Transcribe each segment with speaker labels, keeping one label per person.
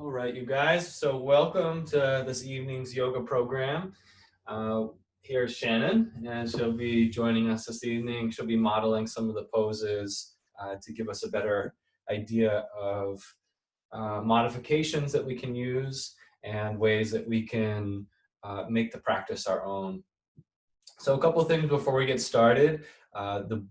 Speaker 1: All right, you guys. So welcome to this evening's yoga program. Uh, Here's Shannon, and she'll be joining us this evening. She'll be modeling some of the poses to give us a better idea of modifications that we can use and ways that we can make the practice our own. So a couple of things before we get started. The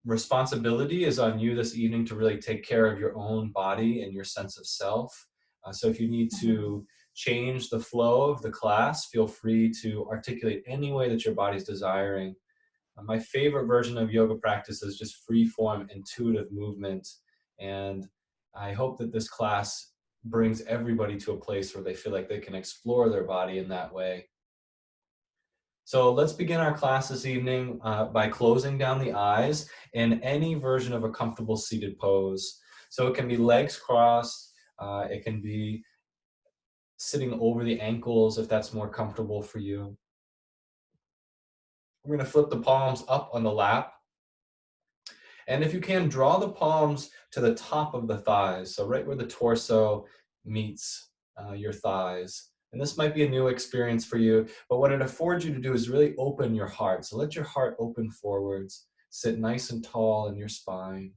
Speaker 1: responsibility is on you this evening to really take care of your own body and your sense of self. So if you need to change the flow of the class, feel free to articulate any way that your body's desiring. My favorite version of yoga practice is just free form, intuitive movement. And I hope that this class brings everybody to a place where they feel like they can explore their body in that way. So let's begin our class this evening by closing down the eyes in any version of a comfortable seated pose. So it can be legs crossed, it can be sitting over the ankles if that's more comfortable for you. We're going to flip the palms up on the lap. And if you can, draw the palms to the top of the thighs, so right where the torso meets your thighs. And this might be a new experience for you, but what it affords you to do is really open your heart. So let your heart open forwards, sit nice and tall in your spine.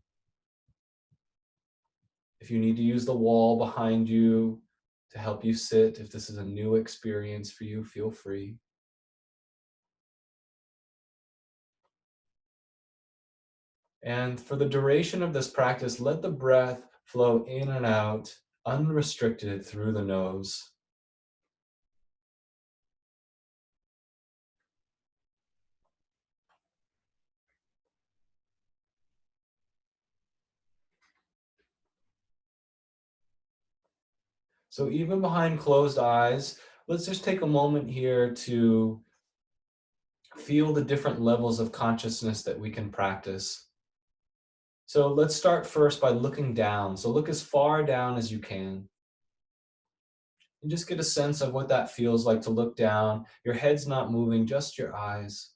Speaker 1: If you need to use the wall behind you to help you sit, if this is a new experience for you, feel free. And for the duration of this practice, let the breath flow in and out, unrestricted through the nose. So even behind closed eyes, let's just take a moment here to feel the different levels of consciousness that we can practice. So let's start first by looking down. So look as far down as you can. And just get a sense of what that feels like to look down. Your head's not moving, just your eyes.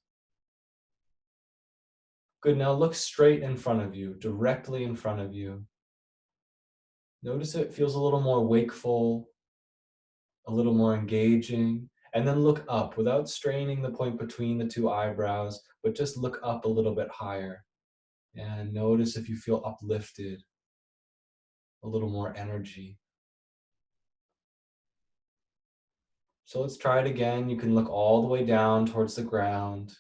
Speaker 1: Good, now look straight in front of you, directly in front of you. Notice it feels a little more wakeful, a little more engaging. And then look up without straining the point between the two eyebrows, but just look up a little bit higher. And notice if you feel uplifted, a little more energy. So let's try it again. You can look all the way down towards the ground.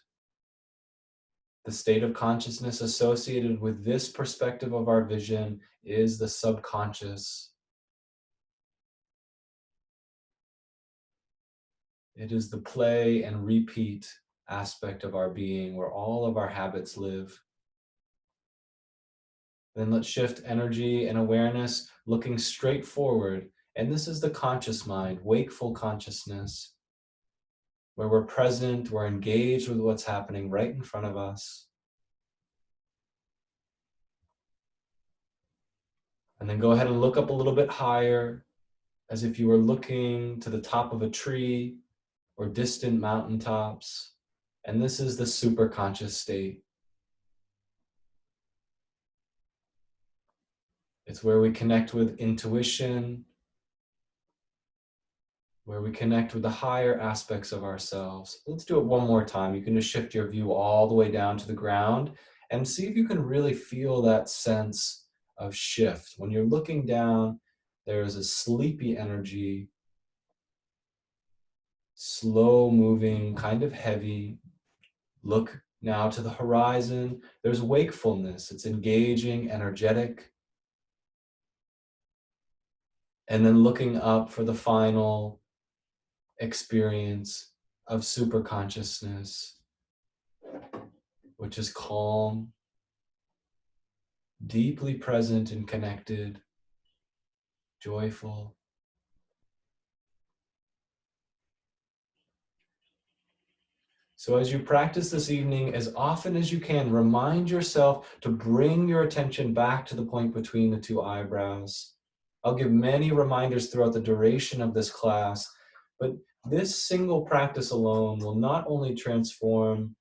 Speaker 1: The state of consciousness associated with this perspective of our vision is the subconscious. It is the play and repeat aspect of our being where all of our habits live. Then let's shift energy and awareness looking straight forward. And this is the conscious mind, wakeful consciousness, where we're present, we're engaged with what's happening right in front of us. And then go ahead and look up a little bit higher, as if you were looking to the top of a tree or distant mountaintops. And this is the superconscious state. It's where we connect with intuition, where we connect with the higher aspects of ourselves. Let's do it one more time. You can just shift your view all the way down to the ground and see if you can really feel that sense of shift. When you're looking down, there is a sleepy energy, slow moving, kind of heavy. Look now to the horizon. There's wakefulness. It's engaging, energetic. And then looking up for the final experience of super consciousness, which is calm, deeply present and connected, joyful. So as you practice this evening, as often as you can, remind yourself to bring your attention back to the point between the two eyebrows. I'll give many reminders throughout the duration of this class, but this single practice alone will not only transform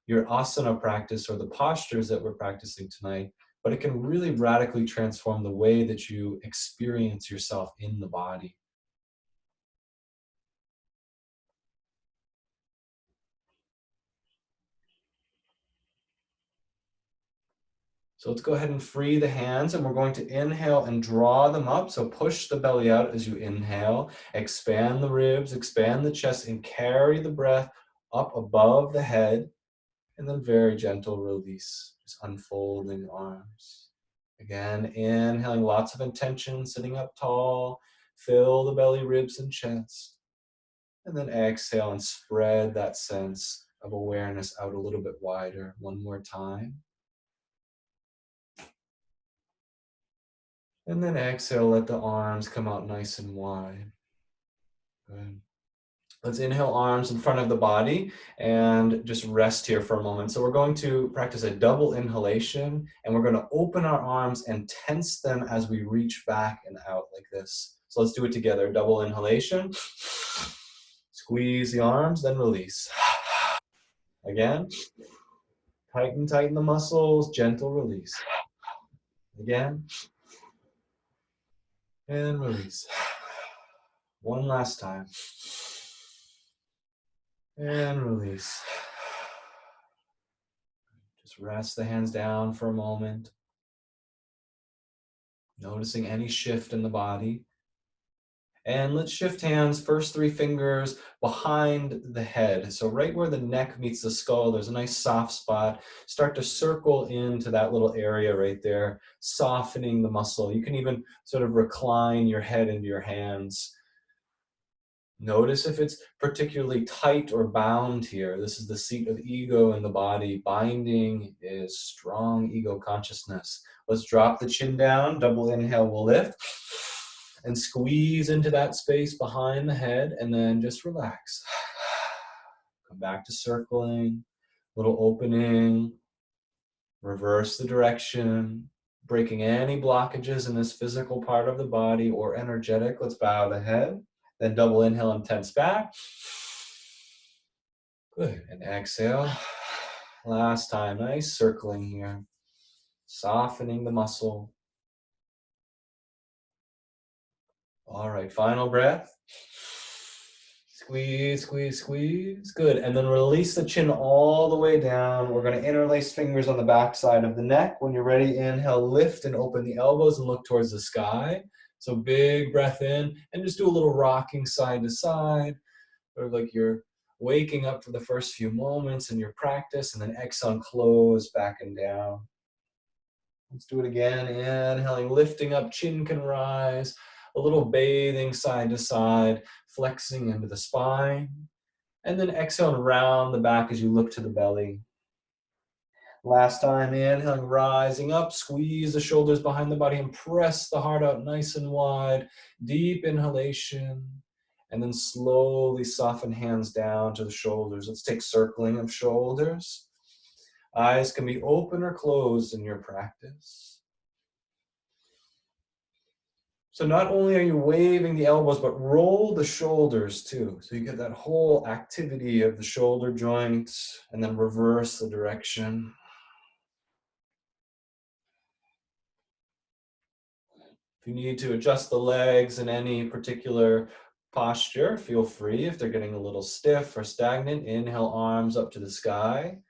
Speaker 1: your asana practice or the postures that we're practicing tonight, but it can really radically transform the way that you experience yourself in the body. So let's go ahead and free the hands, and we're going to inhale and draw them up. So push the belly out as you inhale, expand the ribs, expand the chest, and carry the breath up above the head, and then very gentle release, just unfolding the arms. Again, inhaling lots of intention, sitting up tall, fill the belly, ribs, and chest, and then exhale and spread that sense of awareness out a little bit wider. One more time. And then exhale, let the arms come out nice and wide. Good. Let's inhale, arms in front of the body, and just rest here for a moment. So we're going to practice a double inhalation, and we're going to open our arms and tense them as we reach back and out like this. So let's do it together. Double inhalation. Squeeze the arms, then release. Again. Tighten the muscles, gentle release. Again. And release. One last time. And release. Just rest the hands down for a moment. Noticing any shift in the body. And let's shift hands, first three fingers behind the head. So right where the neck meets the skull, there's a nice soft spot. Start to circle into that little area right there, softening the muscle. You can even sort of recline your head into your hands. Notice if it's particularly tight or bound here. This is the seat of ego in the body. Binding is strong ego consciousness. Let's drop the chin down. Double inhale, we'll lift. And squeeze into that space behind the head, and then just relax. Come back to circling, little opening. Reverse the direction, breaking any blockages in this physical part of the body or energetic. Let's bow the head. Then double inhale and tense back. Good. And exhale. Last time. Nice circling here. Softening the muscle. All right. Final breath. Squeeze, squeeze, squeeze. Good. And then release the chin all the way down. We're going to interlace fingers on the back side of the neck. When you're ready, inhale, lift and open the elbows and look towards the sky. So big breath in and just do a little rocking side to side. Sort of like you're waking up for the first few moments in your practice, and then exhale and close back and down. Let's do it again. Inhaling, lifting up, chin can rise. A little bathing side to side, flexing into the spine. And then exhale and round the back as you look to the belly. Last time, inhaling, rising up, squeeze the shoulders behind the body and press the heart out nice and wide. Deep inhalation. And then slowly soften hands down to the shoulders. Let's take circling of shoulders. Eyes can be open or closed in your practice. So not only are you waving the elbows, but roll the shoulders too. So you get that whole activity of the shoulder joints, and then reverse the direction. If you need to adjust the legs in any particular posture, feel free. If they're getting a little stiff or stagnant, inhale, arms up to the sky.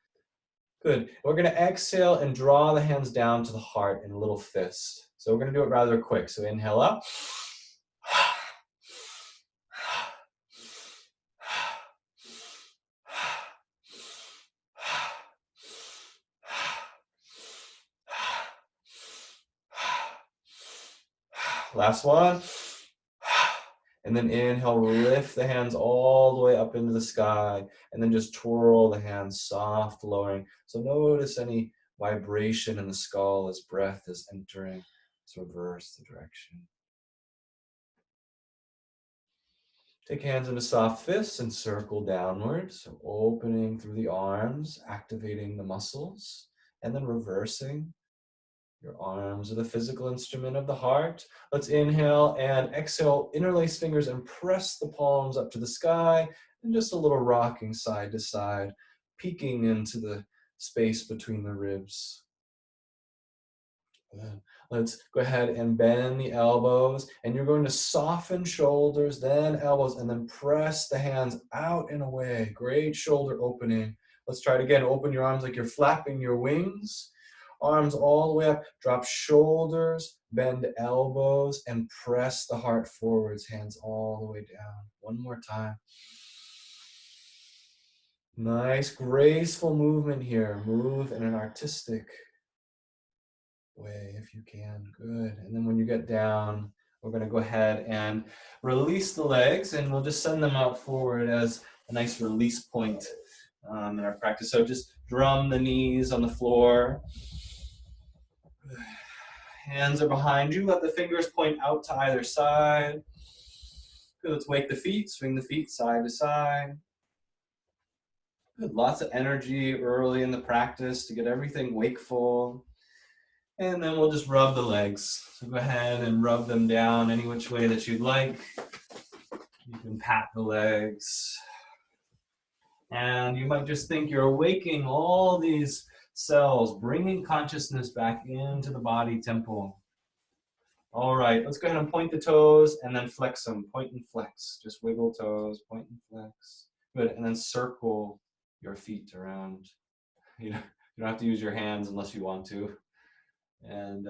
Speaker 1: Good. We're going to exhale and draw the hands down to the heart in a little fist. So we're going to do it rather quick. So inhale up. Last one. And then inhale, lift the hands all the way up into the sky, and then just twirl the hands, soft lowering. So notice any vibration in the skull as breath is entering. Let's reverse the direction. Take hands into soft fists and circle downwards. So opening through the arms, activating the muscles, and then reversing. Your arms are the physical instrument of the heart. Let's inhale and exhale, interlace fingers and press the palms up to the sky, and just a little rocking side to side, peeking into the space between the ribs. Good. Let's go ahead and bend the elbows, and you're going to soften shoulders, then elbows, and then press the hands out and away. Great shoulder opening. Let's try it again. Open your arms like you're flapping your wings. Arms all the way up. Drop shoulders, bend elbows, and press the heart forwards. Hands all the way down. One more time. Nice, graceful movement here. Move in an artistic way if you can. Good. And then when you get down, we're going to go ahead and release the legs, and we'll just send them out forward as a nice release point in our practice. So just drum the knees on the floor. Hands are behind you. Let the fingers point out to either side. Good. Let's wake the feet. Swing the feet side to side. Good. Lots of energy early in the practice to get everything wakeful. And then we'll just rub the legs. So go ahead and rub them down any which way that you'd like. You can pat the legs. And you might just think you're awaking all these cells, bringing consciousness back into the body temple. All right, let's go ahead and point the toes and then flex them. Point and flex. Just wiggle toes, point and flex. Good, and then circle your feet around. You don't have to use your hands unless you want to. And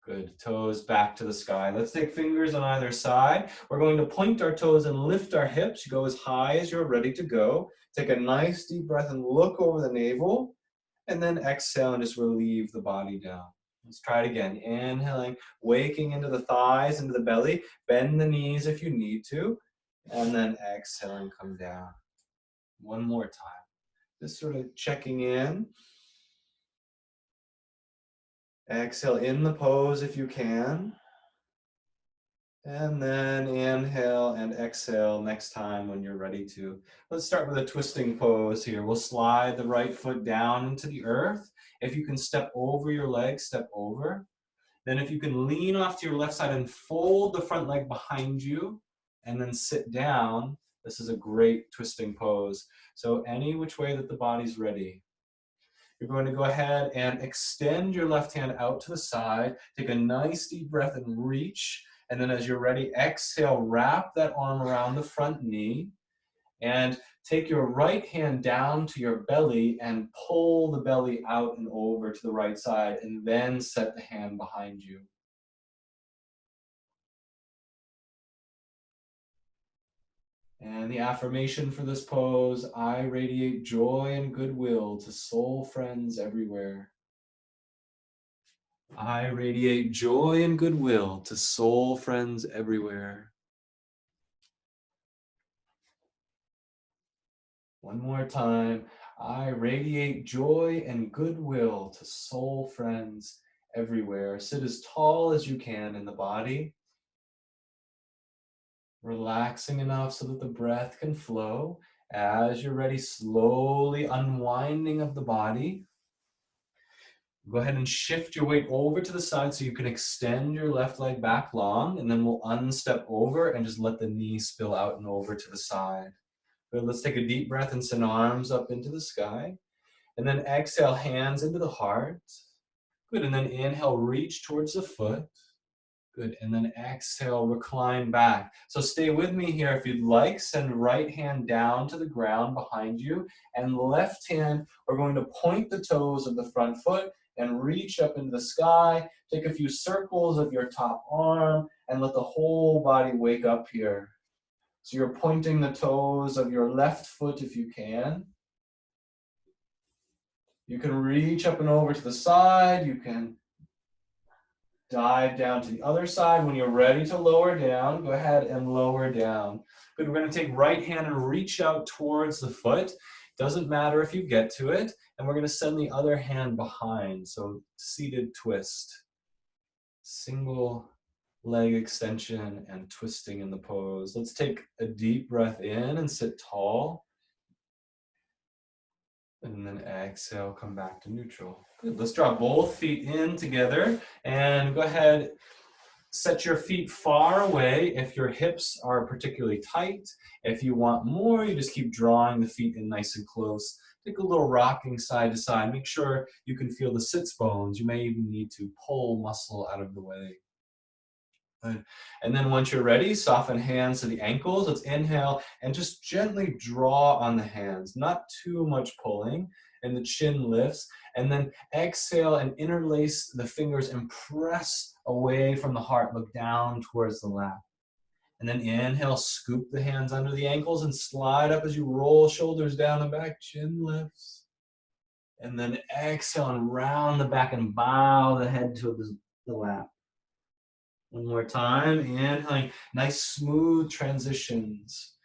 Speaker 1: good, toes back to the sky. Let's take fingers on either side. We're going to point our toes and lift our hips. You go as high as you're ready to go. Take a nice deep breath and look over the navel. And then exhale and just relieve the body down. Let's try it again. Inhaling, waking into the thighs, into the belly. Bend the knees if you need to. And then exhaling, come down. One more time. Just sort of checking in. Exhale in the pose if you can. And then inhale and exhale next time when you're ready to. Let's start with a twisting pose here. We'll slide the right foot down into the earth. If you can step over your leg, step over. Then if you can lean off to your left side and fold the front leg behind you and then sit down, this is a great twisting pose. So any which way that the body's ready. You're going to go ahead and extend your left hand out to the side. Take a nice deep breath and reach. And then as you're ready, exhale, wrap that arm around the front knee. And take your right hand down to your belly and pull the belly out and over to the right side. And then set the hand behind you. And the affirmation for this pose, I radiate joy and goodwill to soul friends everywhere. I radiate joy and goodwill to soul friends everywhere. One more time. I radiate joy and goodwill to soul friends everywhere. Sit as tall as you can in the body. Relaxing enough so that the breath can flow. As you're ready, slowly unwinding of the body. Go ahead and shift your weight over to the side so you can extend your left leg back long, and then we'll unstep over and just let the knee spill out and over to the side. Good. Let's take a deep breath and send arms up into the sky. And then exhale, hands into the heart. Good, and then inhale, reach towards the foot. Good, and then exhale, recline back. So stay with me here if you'd like. Send right hand down to the ground behind you, and left hand, we're going to point the toes of the front foot and reach up into the sky. Take a few circles of your top arm and let the whole body wake up here. So you're pointing the toes of your left foot if you can. You can reach up and over to the side. You can dive down to the other side. When you're ready to lower down, go ahead and lower down. Good, we're going to take right hand and reach out towards the foot. Doesn't matter if you get to it. And we're going to send the other hand behind. So seated twist. Single leg extension and twisting in the pose. Let's take a deep breath in and sit tall. And then exhale, come back to neutral. Good. Let's draw both feet in together and go ahead, set your feet far away if your hips are particularly tight. If you want more, you just keep drawing the feet in nice and close take a little rocking side to side. Make sure you can feel the sits bones. You may even need to pull muscle out of the way. Good. And then once you're ready, soften hands to the ankles. Let's inhale and just gently draw on the hands, not too much pulling, and the chin lifts. And then exhale and interlace the fingers and press away from the heart. Look down towards the lap. And then inhale, scoop the hands under the ankles and slide up as you roll shoulders down and back, chin lifts. And then exhale and round the back and bow the head to the lap. One more time, inhaling, nice smooth transitions.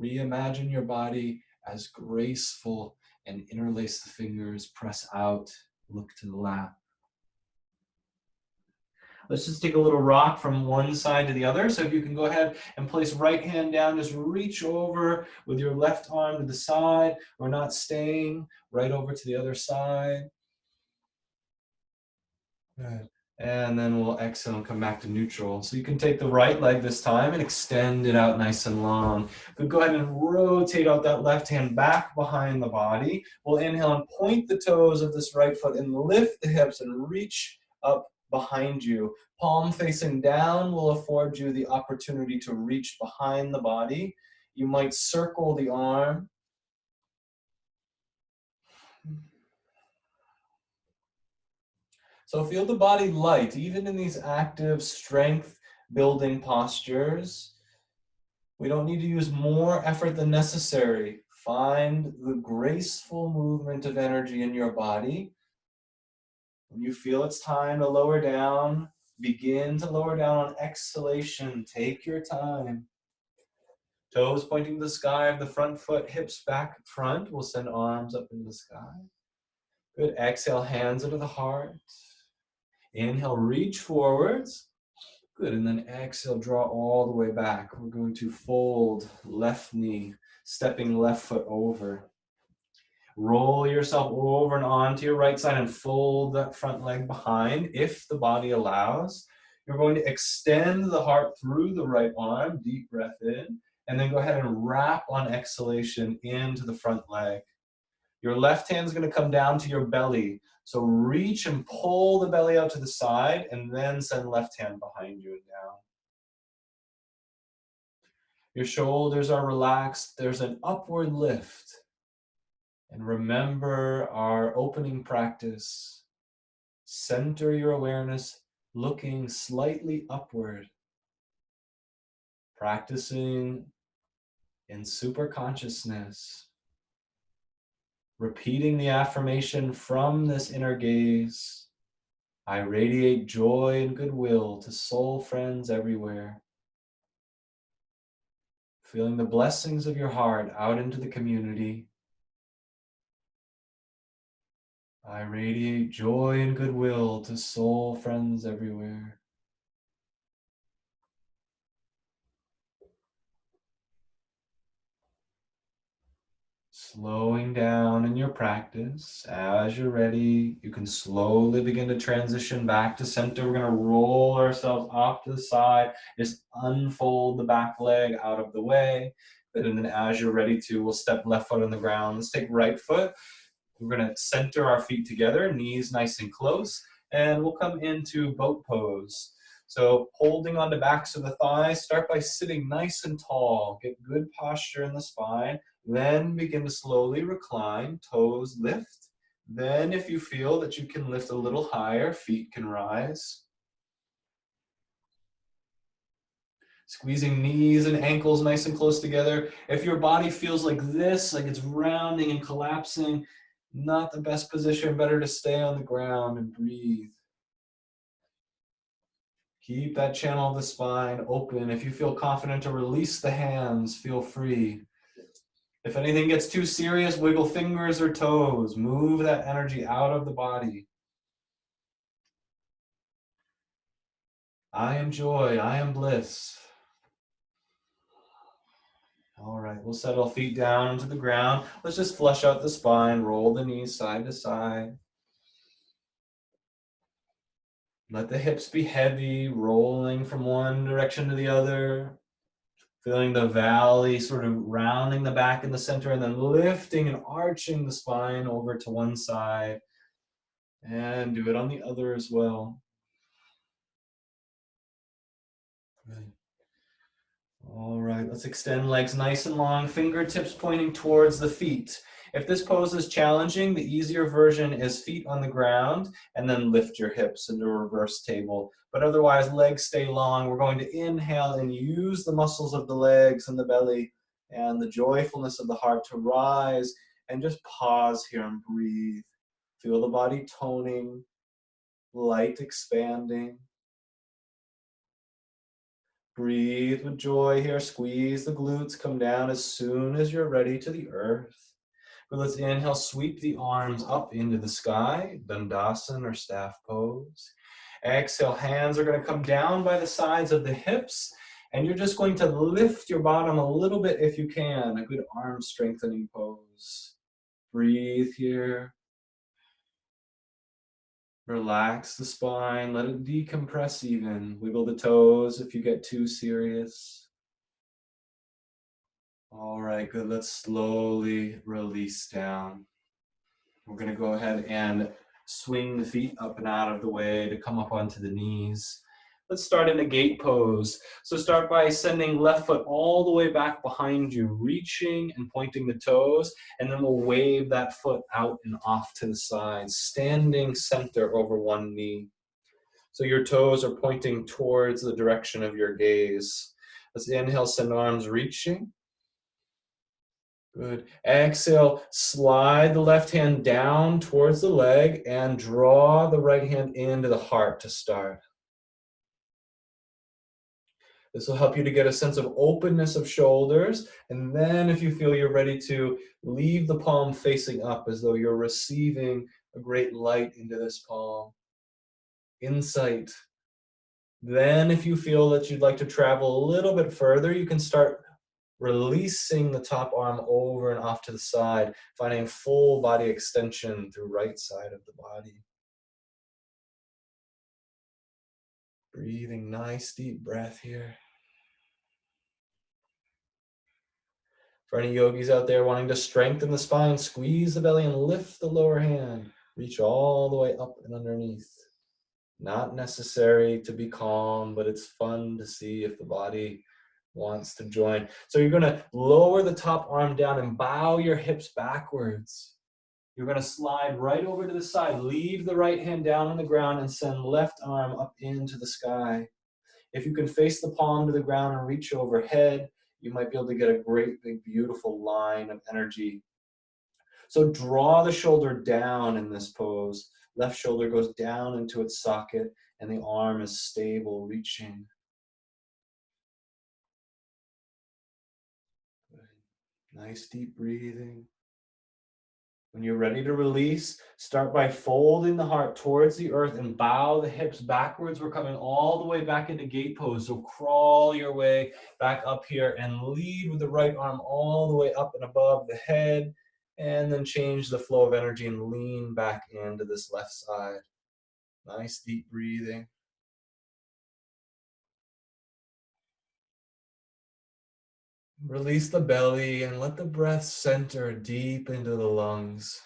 Speaker 1: Reimagine your body as graceful and interlace the fingers, press out, look to the lap. Let's just take a little rock from one side to the other. So if you can go ahead and place right hand down, just reach over with your left arm to the side. We're not staying right over to the other side. Good. And then we'll exhale and come back to neutral. So you can take the right leg this time and extend it out nice and long. But go ahead and rotate out that left hand back behind the body. We'll inhale and point the toes of this right foot and lift the hips and reach up behind you. Palm facing down will afford you the opportunity to reach behind the body. You might circle the arm. So feel the body light, even in these active strength building postures. We don't need to use more effort than necessary. Find the graceful movement of energy in your body. When you feel it's time to lower down, begin to lower down on exhalation. Take your time. Toes pointing to the sky of the front foot, hips back front. We'll send arms up into the sky. Good. Exhale, hands into the heart. Inhale, reach forwards. Good, and then exhale, draw all the way back. We're going to fold left knee, stepping left foot over. Roll yourself over and onto your right side and fold that front leg behind if the body allows. You're going to extend the heart through the right arm, deep breath in, and then go ahead and wrap on exhalation into the front leg. Your left hand is going to come down to your belly. So reach and pull the belly out to the side and then send left hand behind you and down. Your shoulders are relaxed. There's an upward lift. And remember our opening practice. Center your awareness looking slightly upward. Practicing in super consciousness. Repeating the affirmation from this inner gaze. I radiate joy and goodwill to soul friends everywhere. Feeling the blessings of your heart out into the community. I radiate joy and goodwill to soul friends everywhere. Slowing down in your practice. As you're ready, you can slowly begin to transition back to center. We're going to roll ourselves off to the side. Just unfold the back leg out of the way. Good. And then as you're ready to, we'll step left foot on the ground. Let's take right foot. We're going to center our feet together, knees nice and close, and we'll come into boat pose. So holding on the backs of the thighs, start by sitting nice and tall. Get good posture in the spine. Then begin to slowly recline, toes lift. Then if you feel that you can lift a little higher, feet can rise. Squeezing knees and ankles nice and close together. If your body feels like this, like it's rounding and collapsing, not the best position, better to stay on the ground and breathe. Keep that channel of the spine open. If you feel confident to release the hands, feel free. If anything gets too serious, wiggle fingers or toes. Move that energy out of the body. I am joy. I am bliss. All right, we'll settle feet down to the ground. Let's just flush out the spine. Roll the knees side to side. Let the hips be heavy, rolling from one direction to the other. Feeling the valley sort of rounding the back and the center, and then lifting and arching the spine over to one side. And do it on the other as well. Good. All right, let's extend legs nice and long, fingertips pointing towards the feet. If this pose is challenging, the easier version is feet on the ground and then lift your hips into a reverse table. But otherwise, legs stay long. We're going to inhale and use the muscles of the legs and the belly and the joyfulness of the heart to rise, and just pause here and breathe. Feel the body toning, light expanding. Breathe with joy here. Squeeze the glutes. Come down as soon as you're ready to the earth. But let's inhale, sweep the arms up into the sky, Dandasana or staff pose. Exhale, hands are going to come down by the sides of the hips, and you're just going to lift your bottom a little bit if you can. A good arm strengthening pose. Breathe here. Relax the spine, let it decompress even. Wiggle the toes if you get too serious. All right, good. Let's slowly release down. We're going to go ahead and swing the feet up and out of the way to come up onto the knees. Let's start in a gate pose. So start by sending left foot all the way back behind you, reaching and pointing the toes, and then we'll wave that foot out and off to the side, standing center over one knee. So your toes are pointing towards the direction of your gaze. Let's inhale, send arms reaching. Good. Exhale, slide the left hand down towards the leg and draw the right hand into the heart to start. This will help you to get a sense of openness of shoulders. And then if you feel you're ready to, leave the palm facing up as though you're receiving a great light into this palm. Insight. Then if you feel that you'd like to travel a little bit further, you can start releasing the top arm over and off to the side, finding full body extension through right side of the body. Breathing nice deep breath here. For any yogis out there wanting to strengthen the spine, squeeze the belly and lift the lower hand. Reach all the way up and underneath. Not necessary to be calm, but it's fun to see if the body wants to join. So you're going to lower the top arm down and bow your hips backwards. You're going to slide right over to the side. Leave the right hand down on the ground and send left arm up into the sky. If you can face the palm to the ground and reach overhead, you might be able to get a great, big, beautiful line of energy. So draw the shoulder down in this pose. Left shoulder goes down into its socket, and the arm is stable, reaching. Nice deep breathing. When you're ready to release, start by folding the heart towards the earth and bow the hips backwards. We're coming all the way back into gate pose. So crawl your way back up here and lead with the right arm all the way up and above the head. And then change the flow of energy and lean back into this left side. Nice deep breathing. Release the belly and let the breath center deep into the lungs.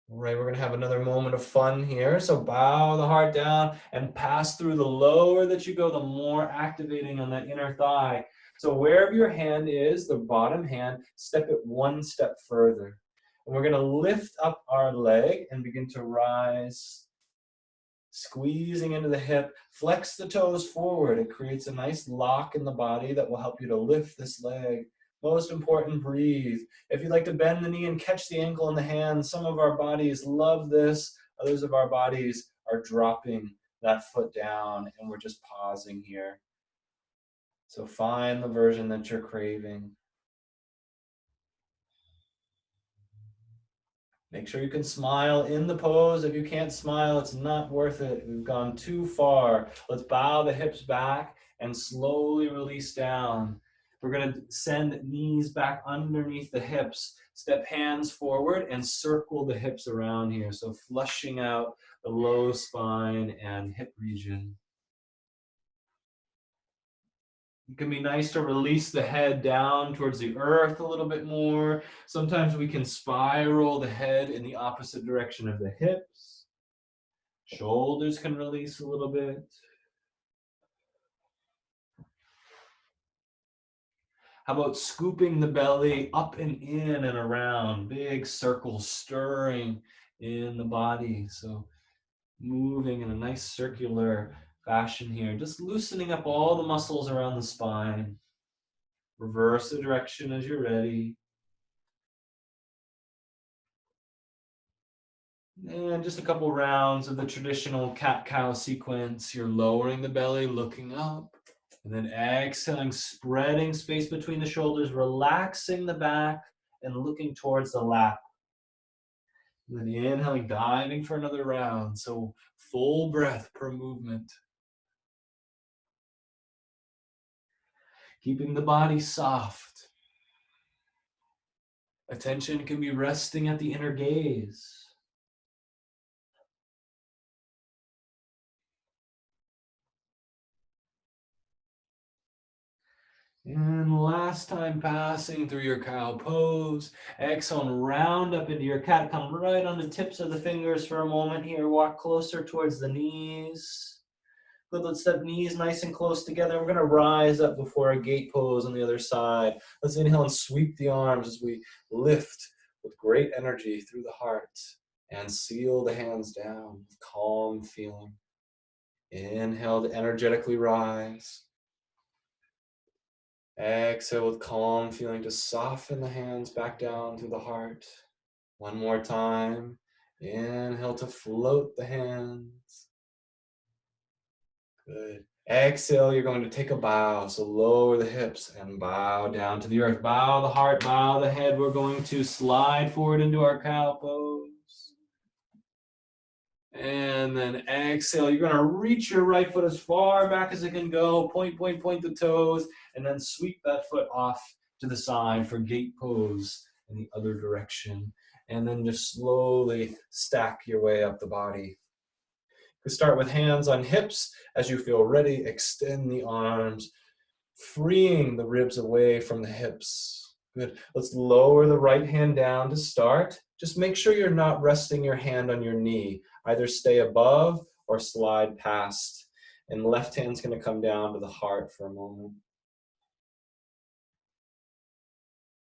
Speaker 1: All right, we're going to have another moment of fun here. So bow the heart down and pass through. The lower that you go, the more activating on that inner thigh. So wherever your hand is, the bottom hand, step it one step further. And we're going to lift up our leg and begin to rise, squeezing into the hip. Flex the toes forward. It creates a nice lock in the body that will help you to lift this leg. Most important, breathe. If you'd like to bend the knee and catch the ankle in the hand, some of our bodies love this. Others of our bodies are dropping that foot down, and we're just pausing here. So find the version that you're craving. Make sure you can smile in the pose. If you can't smile, it's not worth it. We've gone too far. Let's bow the hips back and slowly release down. We're going to send knees back underneath the hips. Step hands forward and circle the hips around here. So flushing out the low spine and hip region. It can be nice to release the head down towards the earth a little bit more. Sometimes we can spiral the head in the opposite direction of the hips. Shoulders can release a little bit. How about scooping the belly up and in and around, big circles stirring in the body. So moving in a nice circular fashion here, just loosening up all the muscles around the spine. Reverse the direction as you're ready. And just a couple rounds of the traditional cat-cow sequence. You're lowering the belly, looking up, and then exhaling, spreading space between the shoulders, relaxing the back, and looking towards the lap. And then inhaling, diving for another round. So full breath per movement. Keeping the body soft. Attention can be resting at the inner gaze. And last time passing through your cow pose. Exhale and round up into your cat. Come right on the tips of the fingers for a moment here. Walk closer towards the knees. Good, let's step knees nice and close together. We're gonna rise up before a gate pose on the other side. Let's inhale and sweep the arms as we lift with great energy through the heart and seal the hands down with calm feeling. Inhale to energetically rise. Exhale with calm feeling to soften the hands back down through the heart. One more time. Inhale to float the hands. Good. Exhale, you're going to take a bow. So lower the hips and bow down to the earth. Bow the heart, bow the head. We're going to slide forward into our cow pose. And then exhale, you're gonna reach your right foot as far back as it can go. Point the toes, and then sweep that foot off to the side for gate pose in the other direction. And then just slowly stack your way up the body. You start with hands on hips. As you feel ready, extend the arms, freeing the ribs away from the hips. Good. Let's lower the right hand down to start. Just make sure you're not resting your hand on your knee. Either stay above or slide past. And the left hand's going to come down to the heart for a moment.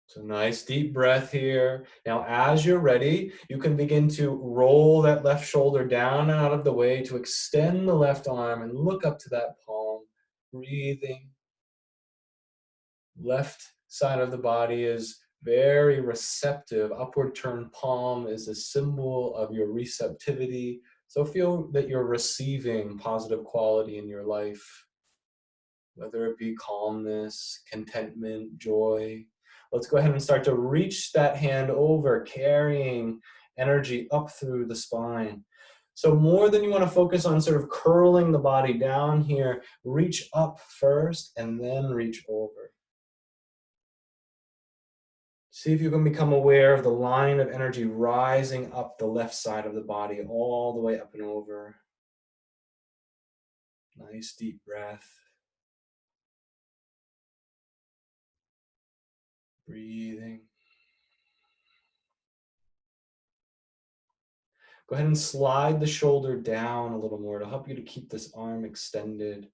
Speaker 1: So nice deep breath here. Now, as you're ready, you can begin to roll that left shoulder down and out of the way to extend the left arm and look up to that palm, breathing. Left side of the body is very receptive. Upward turned palm is a symbol of your receptivity. So feel that you're receiving positive quality in your life, whether it be calmness, contentment, joy. Let's go ahead and start to reach that hand over, carrying energy up through the spine. So more than you want to focus on sort of curling the body down here, reach up first and then reach over. See if you can become aware of the line of energy rising up the left side of the body, all the way up and over. Nice deep breath. Breathing. Go ahead and slide the shoulder down a little more to help you to keep this arm extended.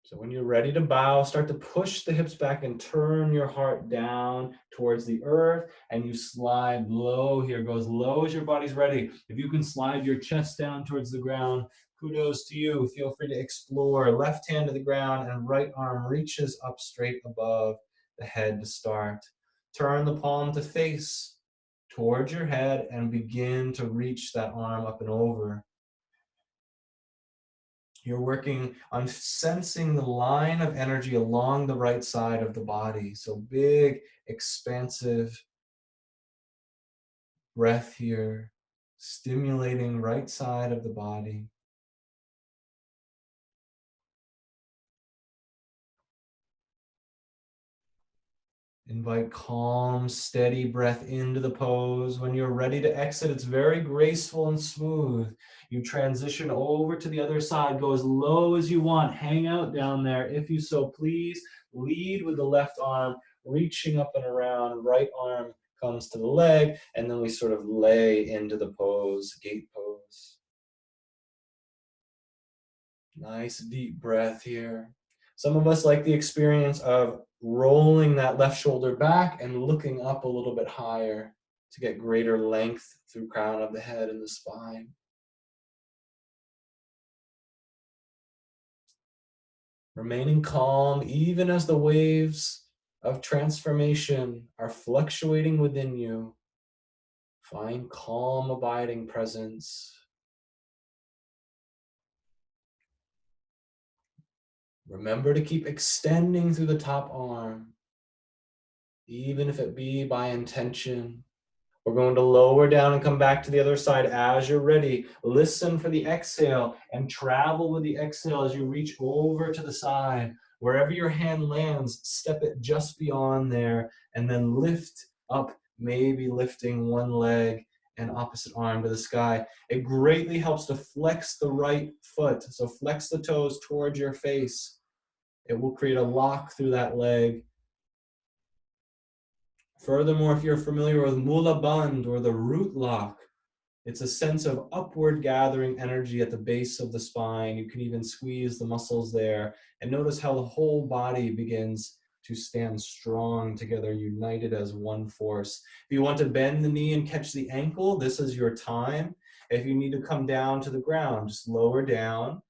Speaker 1: So when you're ready to bow, start to push the hips back and turn your heart down towards the earth, and you slide low here. Go as low as your body's ready. If you can slide your chest down towards the ground, kudos to you. Feel free to explore. Left hand to the ground and right arm reaches up straight above the head to start. Turn the palm to face towards your head and begin to reach that arm up and over. You're working on sensing the line of energy along the right side of the body. So big, expansive breath here, stimulating right side of the body. Invite calm, steady breath into the pose. When you're ready to exit, it's very graceful and smooth. You transition over to the other side, go as low as you want, hang out down there if you so please. Lead with the left arm, reaching up and around, right arm comes to the leg, and then we sort of lay into the pose, gate pose. Nice deep breath here. Some of us like the experience of rolling that left shoulder back and looking up a little bit higher to get greater length through crown of the head and the spine. Remaining calm even as the waves of transformation are fluctuating within you. Find calm, abiding presence. Remember to keep extending through the top arm, even if it be by intention. We're going to lower down and come back to the other side as you're ready. Listen for the exhale and travel with the exhale as you reach over to the side. Wherever your hand lands, step it just beyond there and then lift up, maybe lifting one leg and opposite arm to the sky. It greatly helps to flex the right foot. So flex the toes towards your face. It will create a lock through that leg. Furthermore, if you're familiar with Mula Bandh or the root lock, it's a sense of upward gathering energy at the base of the spine. You can even squeeze the muscles there and notice how the whole body begins to stand strong together, united as one force. If you want to bend the knee and catch the ankle, this is your time. If you need to come down to the ground, just lower down.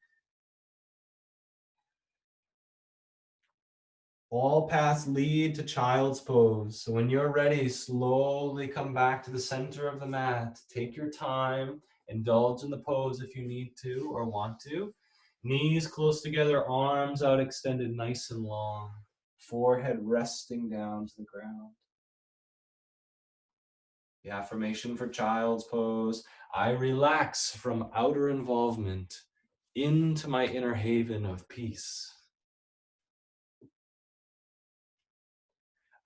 Speaker 1: All paths lead to child's pose. So when you're ready, slowly come back to the center of the mat. Take your time, indulge in the pose if you need to or want to. Knees close together, arms out extended nice and long. Forehead resting down to the ground. The affirmation for child's pose: I relax from outer involvement into my inner haven of peace.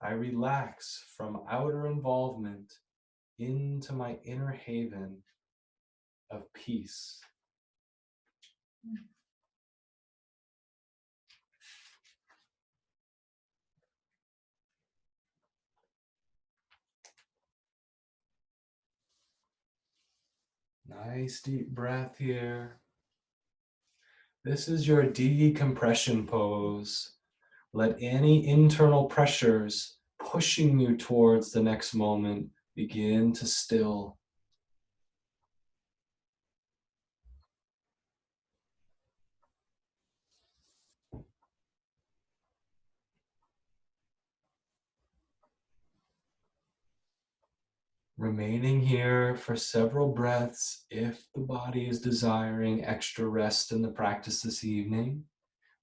Speaker 1: I relax from outer involvement into my inner haven of peace. Nice deep breath here. This is your decompression pose. Let any internal pressures pushing you towards the next moment begin to still. Remaining here for several breaths if the body is desiring extra rest in the practice this evening.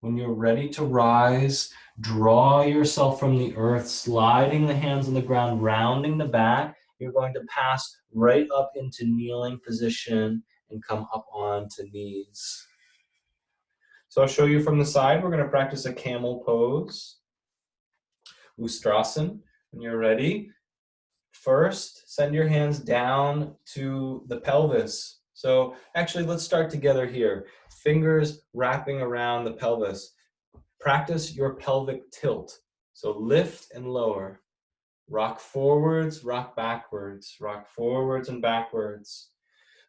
Speaker 1: When you're ready to rise, draw yourself from the earth, sliding the hands on the ground, rounding the back. You're going to pass right up into kneeling position and come up onto knees. So I'll show you from the side. We're going to practice a camel pose, Ustrasana. When you're ready, first, send your hands down to the pelvis. So actually, let's start together here. Fingers wrapping around the pelvis. Practice your pelvic tilt. So lift and lower. Rock forwards, rock backwards, rock forwards and backwards.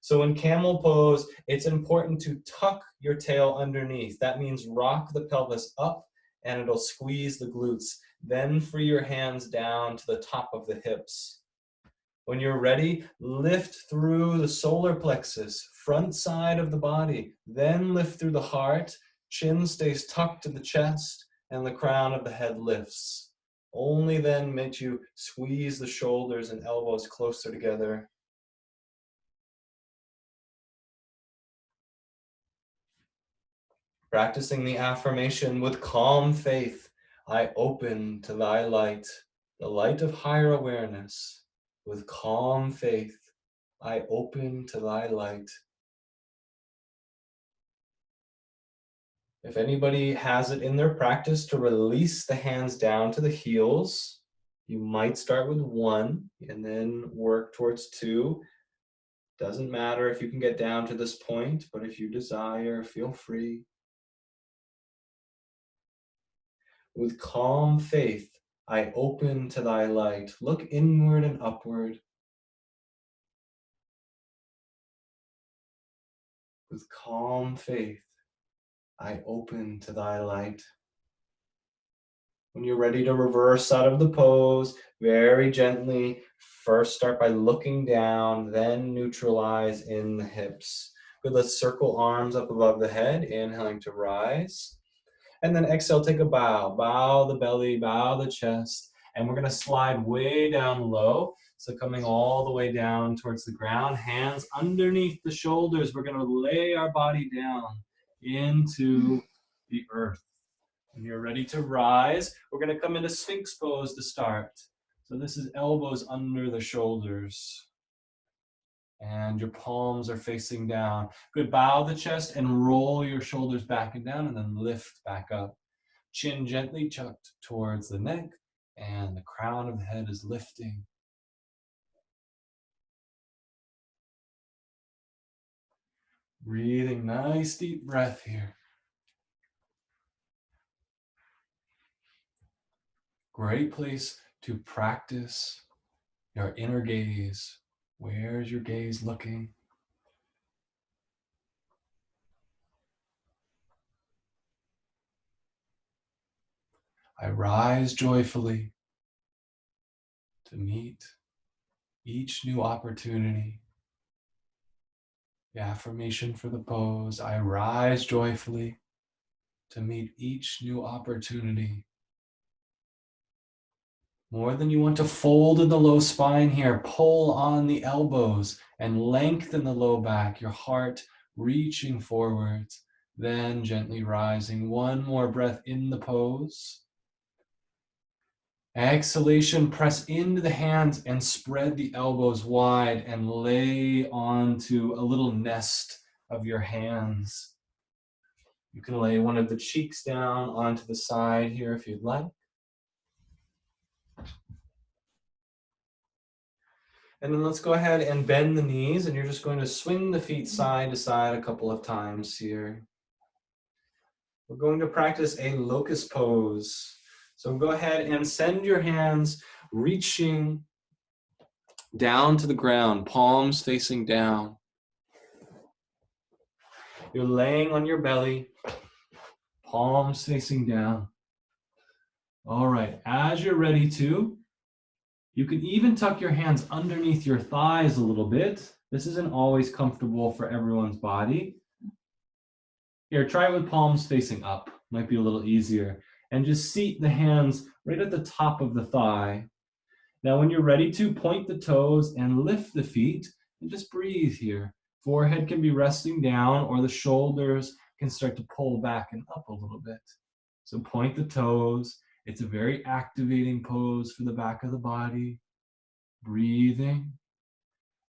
Speaker 1: So in camel pose, it's important to tuck your tail underneath. That means rock the pelvis up and it'll squeeze the glutes. Then free your hands down to the top of the hips. When you're ready, lift through the solar plexus, front side of the body, then lift through the heart. Chin stays tucked to the chest and the crown of the head lifts. Only then might you squeeze the shoulders and elbows closer together. Practicing the affirmation with calm faith. I open to thy light, the light of higher awareness. With calm faith, I open to thy light. If anybody has it in their practice to release the hands down to the heels, You might start with 1 and then work towards 2. Doesn't matter if you can get down to this point, but if you desire, feel free. With calm faith, I open to thy light. Look inward and upward. With calm faith, I open to thy light. When you're ready to reverse out of the pose, very gently, first start by looking down, then neutralize in the hips. Good, let's circle arms up above the head, inhaling to rise. And then exhale, take a bow. Bow the belly, bow the chest. And we're gonna slide way down low. So coming all the way down towards the ground, hands underneath the shoulders. We're gonna lay our body down into the earth. When you're ready to rise, we're gonna come into Sphinx pose to start. So this is elbows under the shoulders. And your palms are facing down. Good, bow the chest and roll your shoulders back and down and then lift back up. Chin gently tucked towards the neck and the crown of the head is lifting. Breathing, nice deep breath here. Great place to practice your inner gaze. Where's your gaze looking? I rise joyfully to meet each new opportunity. The affirmation for the pose, I rise joyfully to meet each new opportunity. More than you want to fold in the low spine here, pull on the elbows and lengthen the low back, your heart reaching forwards, then gently rising. One more breath in the pose. Exhalation, press into the hands and spread the elbows wide and lay onto a little nest of your hands. You can lay one of the cheeks down onto the side here if you'd like. And then let's go ahead and bend the knees, and you're just going to swing the feet side to side a couple of times here. We're going to practice a locust pose. So go ahead and send your hands reaching down to the ground, palms facing down. You're laying on your belly, palms facing down. All right, as you're ready to, you can even tuck your hands underneath your thighs a little bit. This isn't always comfortable for everyone's body. Here, try it with palms facing up. Might be a little easier. And just seat the hands right at the top of the thigh. Now, when you're ready to, point the toes and lift the feet and just breathe here. Forehead can be resting down or the shoulders can start to pull back and up a little bit. So point the toes. It's a very activating pose for the back of the body. Breathing.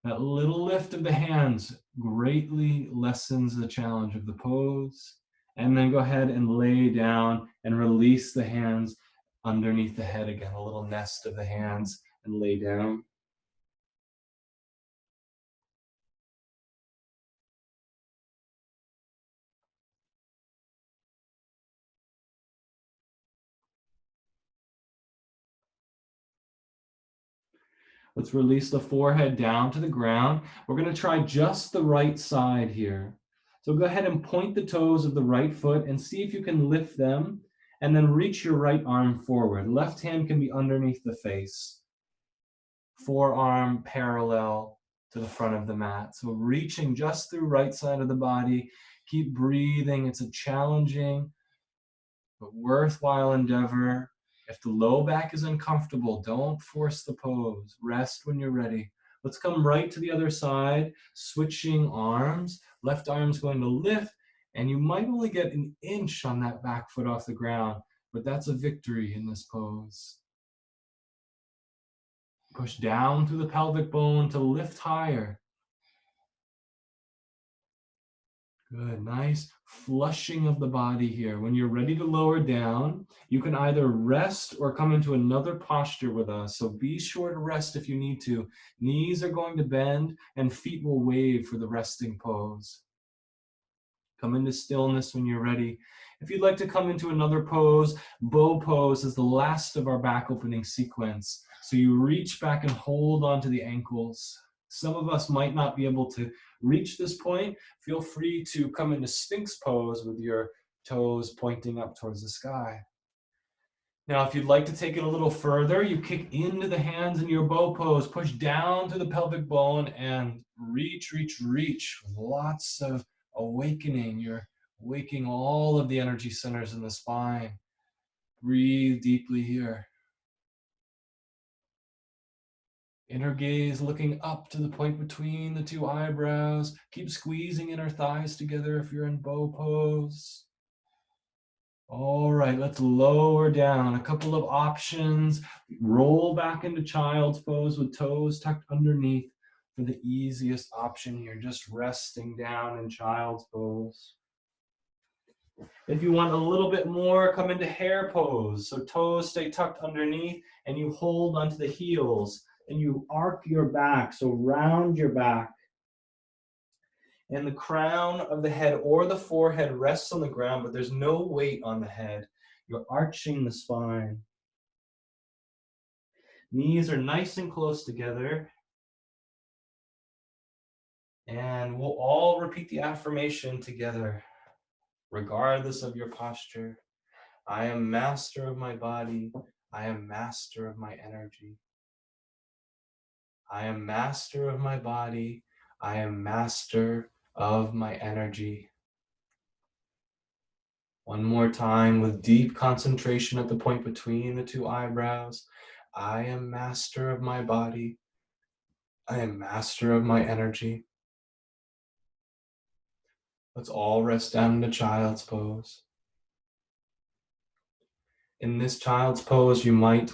Speaker 1: That little lift of the hands greatly lessens the challenge of the pose. And then go ahead and lay down and release the hands underneath the head again, a little nest of the hands, and lay down. Let's release the forehead down to the ground. We're going to try just the right side here. So go ahead and point the toes of the right foot and see if you can lift them, and then reach your right arm forward. Left hand can be underneath the face. Forearm parallel to the front of the mat. So reaching just through right side of the body. Keep breathing. It's a challenging but worthwhile endeavor. If the low back is uncomfortable, don't force the pose. Rest when you're ready. Let's come right to the other side, switching arms. Left arm's going to lift, and you might only get an inch on that back foot off the ground, but that's a victory in this pose. Push down through the pelvic bone to lift higher. Good, nice flushing of the body here. When you're ready to lower down, you can either rest or come into another posture with us. So be sure to rest if you need to. Knees are going to bend and feet will wave for the resting pose. Come into stillness when you're ready. If you'd like to come into another pose, bow pose is the last of our back opening sequence. So you reach back and hold onto the ankles. Some of us might not be able to reach this point. Feel free to come into Sphinx pose with your toes pointing up towards the sky. Now, if you'd like to take it a little further, you kick into the hands in your bow pose, push down to the pelvic bone and reach, reach, reach with lots of awakening. You're waking all of the energy centers in the spine. Breathe deeply here. Inner gaze looking up to the point between the two eyebrows. Keep squeezing inner thighs together if you're in bow pose. All right, let's lower down. A couple of options. Roll back into child's pose with toes tucked underneath for the easiest option here, just resting down in child's pose. If you want a little bit more, come into hare pose. So toes stay tucked underneath and you hold onto the heels and you arc your back, so round your back. And the crown of the head or the forehead rests on the ground, but there's no weight on the head. You're arching the spine. Knees are nice and close together. And we'll all repeat the affirmation together, regardless of your posture. I am master of my body. I am master of my energy. I am master of my body. I am master of my energy. One more time with deep concentration at the point between the two eyebrows. I am master of my body. I am master of my energy. Let's all rest down into child's pose. In this child's pose, you might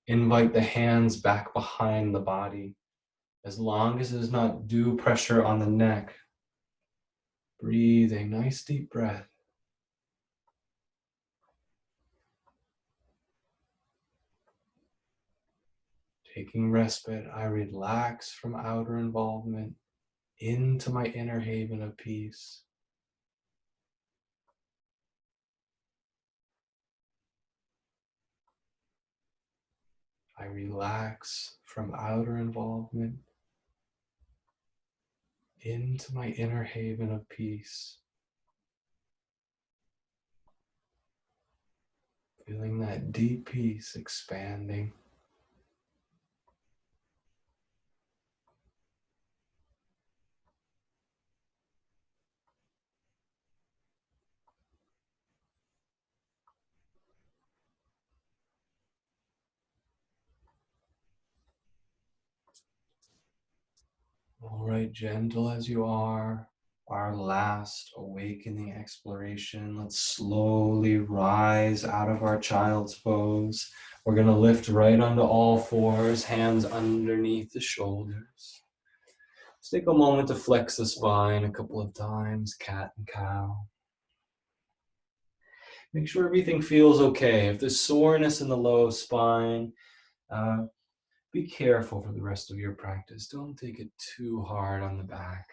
Speaker 1: invite the hands back behind the body, as long as there's not due pressure on the neck. Breathe a nice deep breath. Taking respite, I relax from outer involvement into my inner haven of peace. I relax from outer involvement into my inner haven of peace. Feeling that deep peace expanding. All right, gentle as you are, our last awakening exploration. Let's slowly rise out of our child's pose. We're going to lift right onto all fours, hands underneath the shoulders. Let's take a moment to flex the spine a couple of times, cat and cow. Make sure everything feels okay. If there's soreness in the low spine, be careful for the rest of your practice. Don't take it too hard on the back.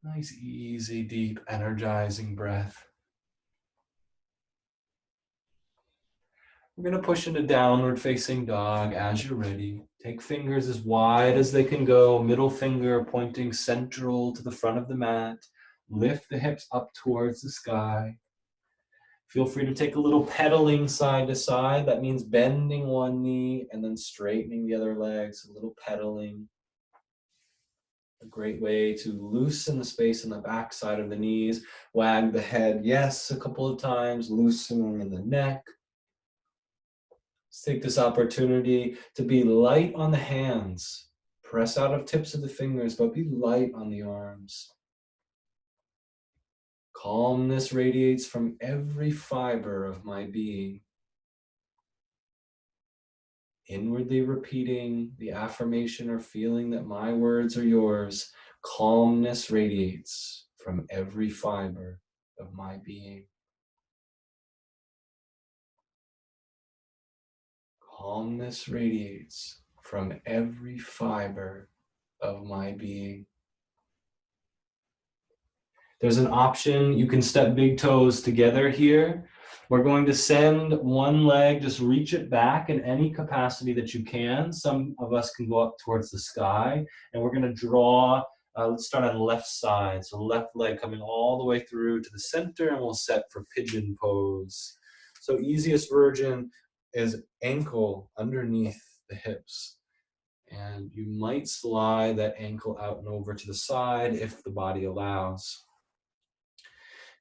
Speaker 1: Nice, easy, deep, energizing breath. We're going to push into downward facing dog as you're ready. Take fingers as wide as they can go, middle finger pointing central to the front of the mat. Lift the hips up towards the sky. Feel free to take a little pedaling side to side. That means bending one knee and then straightening the other leg. So a little pedaling. A great way to loosen the space in the back side of the knees. Wag the head, yes, a couple of times, loosening in the neck. Let's take this opportunity to be light on the hands. Press out of tips of the fingers, but be light on the arms. Calmness radiates from every fiber of my being. Inwardly repeating the affirmation or feeling that my words are yours Calmness radiates from every fiber of my being. Calmness radiates from every fiber of my being. There's an option, you can step big toes together here. We're going to send one leg, just reach it back in any capacity that you can. Some of us can go up towards the sky, and we're going to draw, let's start on the left side. So left leg coming all the way through to the center, and we'll set for pigeon pose. So easiest version is ankle underneath the hips. And you might slide that ankle out and over to the side if the body allows.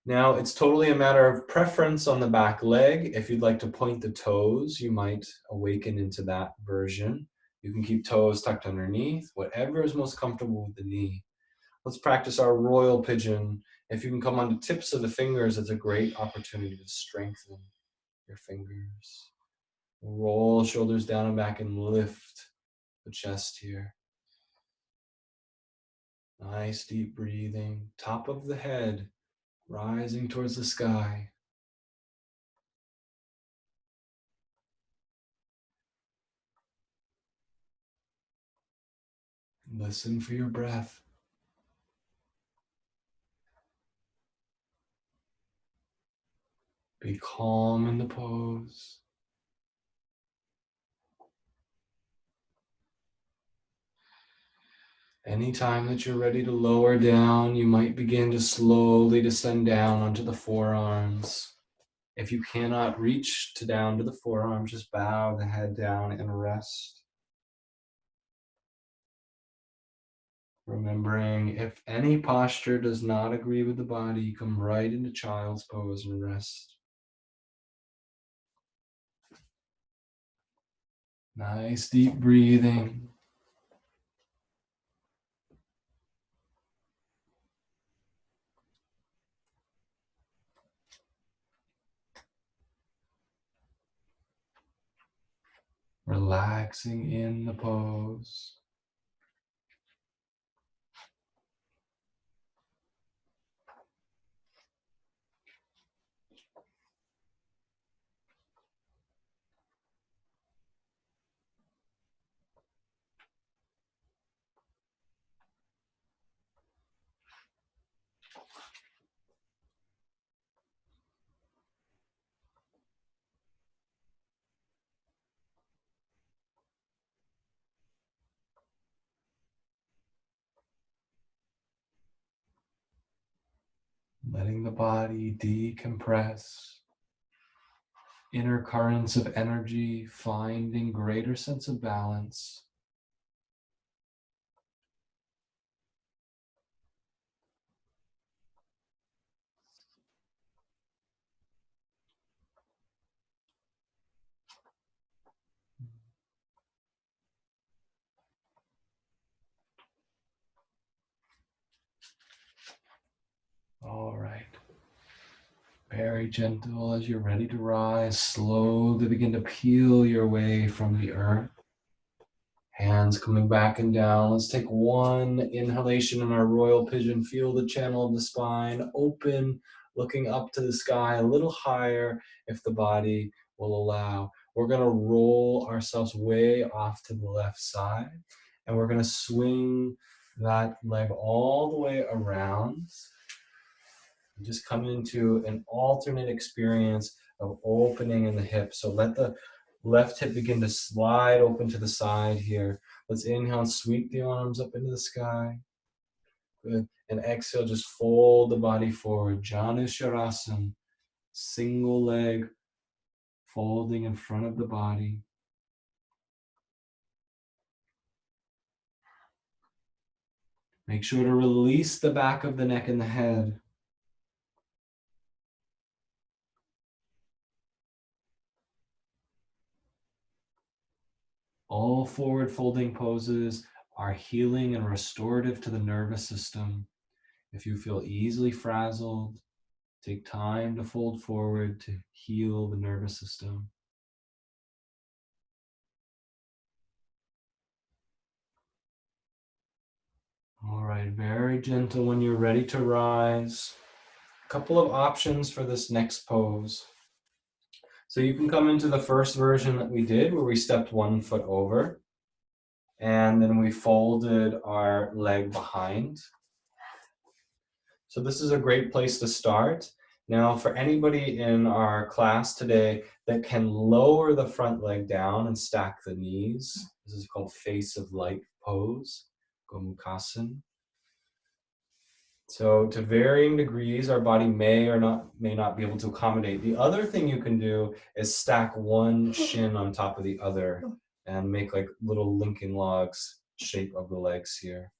Speaker 1: Now, it's totally a matter of preference on the back leg. If you'd like to point the toes, you might awaken into that version. You can keep toes tucked underneath, whatever is most comfortable with the knee. Let's practice our royal pigeon. If you can come on the tips of the fingers, it's a great opportunity to strengthen your fingers. Roll shoulders down and back and lift the chest here. Nice deep breathing. Top of the head, rising towards the sky. Listen for your breath. Be calm in the pose. Anytime that you're ready to lower down, you might begin to slowly descend down onto the forearms. If you cannot reach down to the forearms, just bow the head down and rest. Remembering, if any posture does not agree with the body, come right into child's pose and rest. Nice deep breathing. Relaxing in the pose. Letting the body decompress. Inner currents of energy, finding greater sense of balance. All right. Very gentle as you're ready to rise. Slowly begin to peel your way from the earth. Hands coming back and down. Let's take one inhalation in our royal pigeon. Feel the channel of the spine open, looking up to the sky a little higher if the body will allow. We're going to roll ourselves way off to the left side, and we're going to swing that leg all the way around. Just come into an alternate experience of opening in the hip. So let the left hip begin to slide open to the side here. Let's inhale and sweep the arms up into the sky. Good. And exhale, just fold the body forward. Janu Sharasana, single leg folding in front of the body. Make sure to release the back of the neck and the head. All forward folding poses are healing and restorative to the nervous system. If you feel easily frazzled, take time to fold forward to heal the nervous system. All right. right, very gentle when you're ready to rise. A couple of options for this next pose. So you can come into the first version that we did where we stepped 1 foot over and then we folded our leg behind. So this is a great place to start. Now for anybody in our class today that can lower the front leg down and stack the knees, this is called face of light pose, Gomukhasana. So to varying degrees, our body may not be able to accommodate. The other thing you can do is stack one shin on top of the other and make like little Lincoln logs shape of the legs here.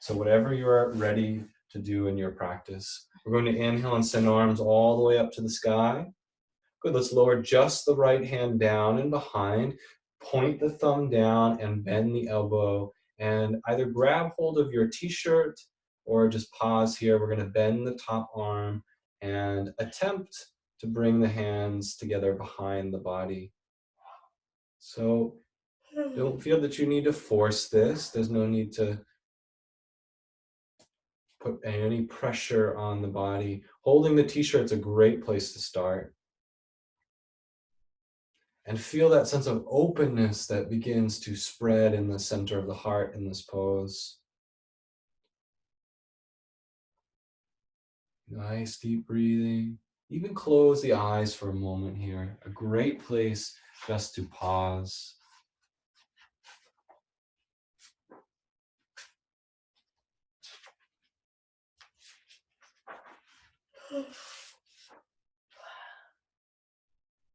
Speaker 1: So whatever you're ready to do in your practice. We're going to inhale and send arms all the way up to the sky. Good, let's lower just the right hand down and behind. Point the thumb down and bend the elbow and either grab hold of your t-shirt or just pause here. We're going to bend the top arm and attempt to bring the hands together behind the body. So don't feel that you need to force this. There's no need to put any pressure on the body. Holding the t-shirt's a great place to start. And feel that sense of openness that begins to spread in the center of the heart in this pose. Nice deep breathing. Even close the eyes for a moment here. A great place just to pause.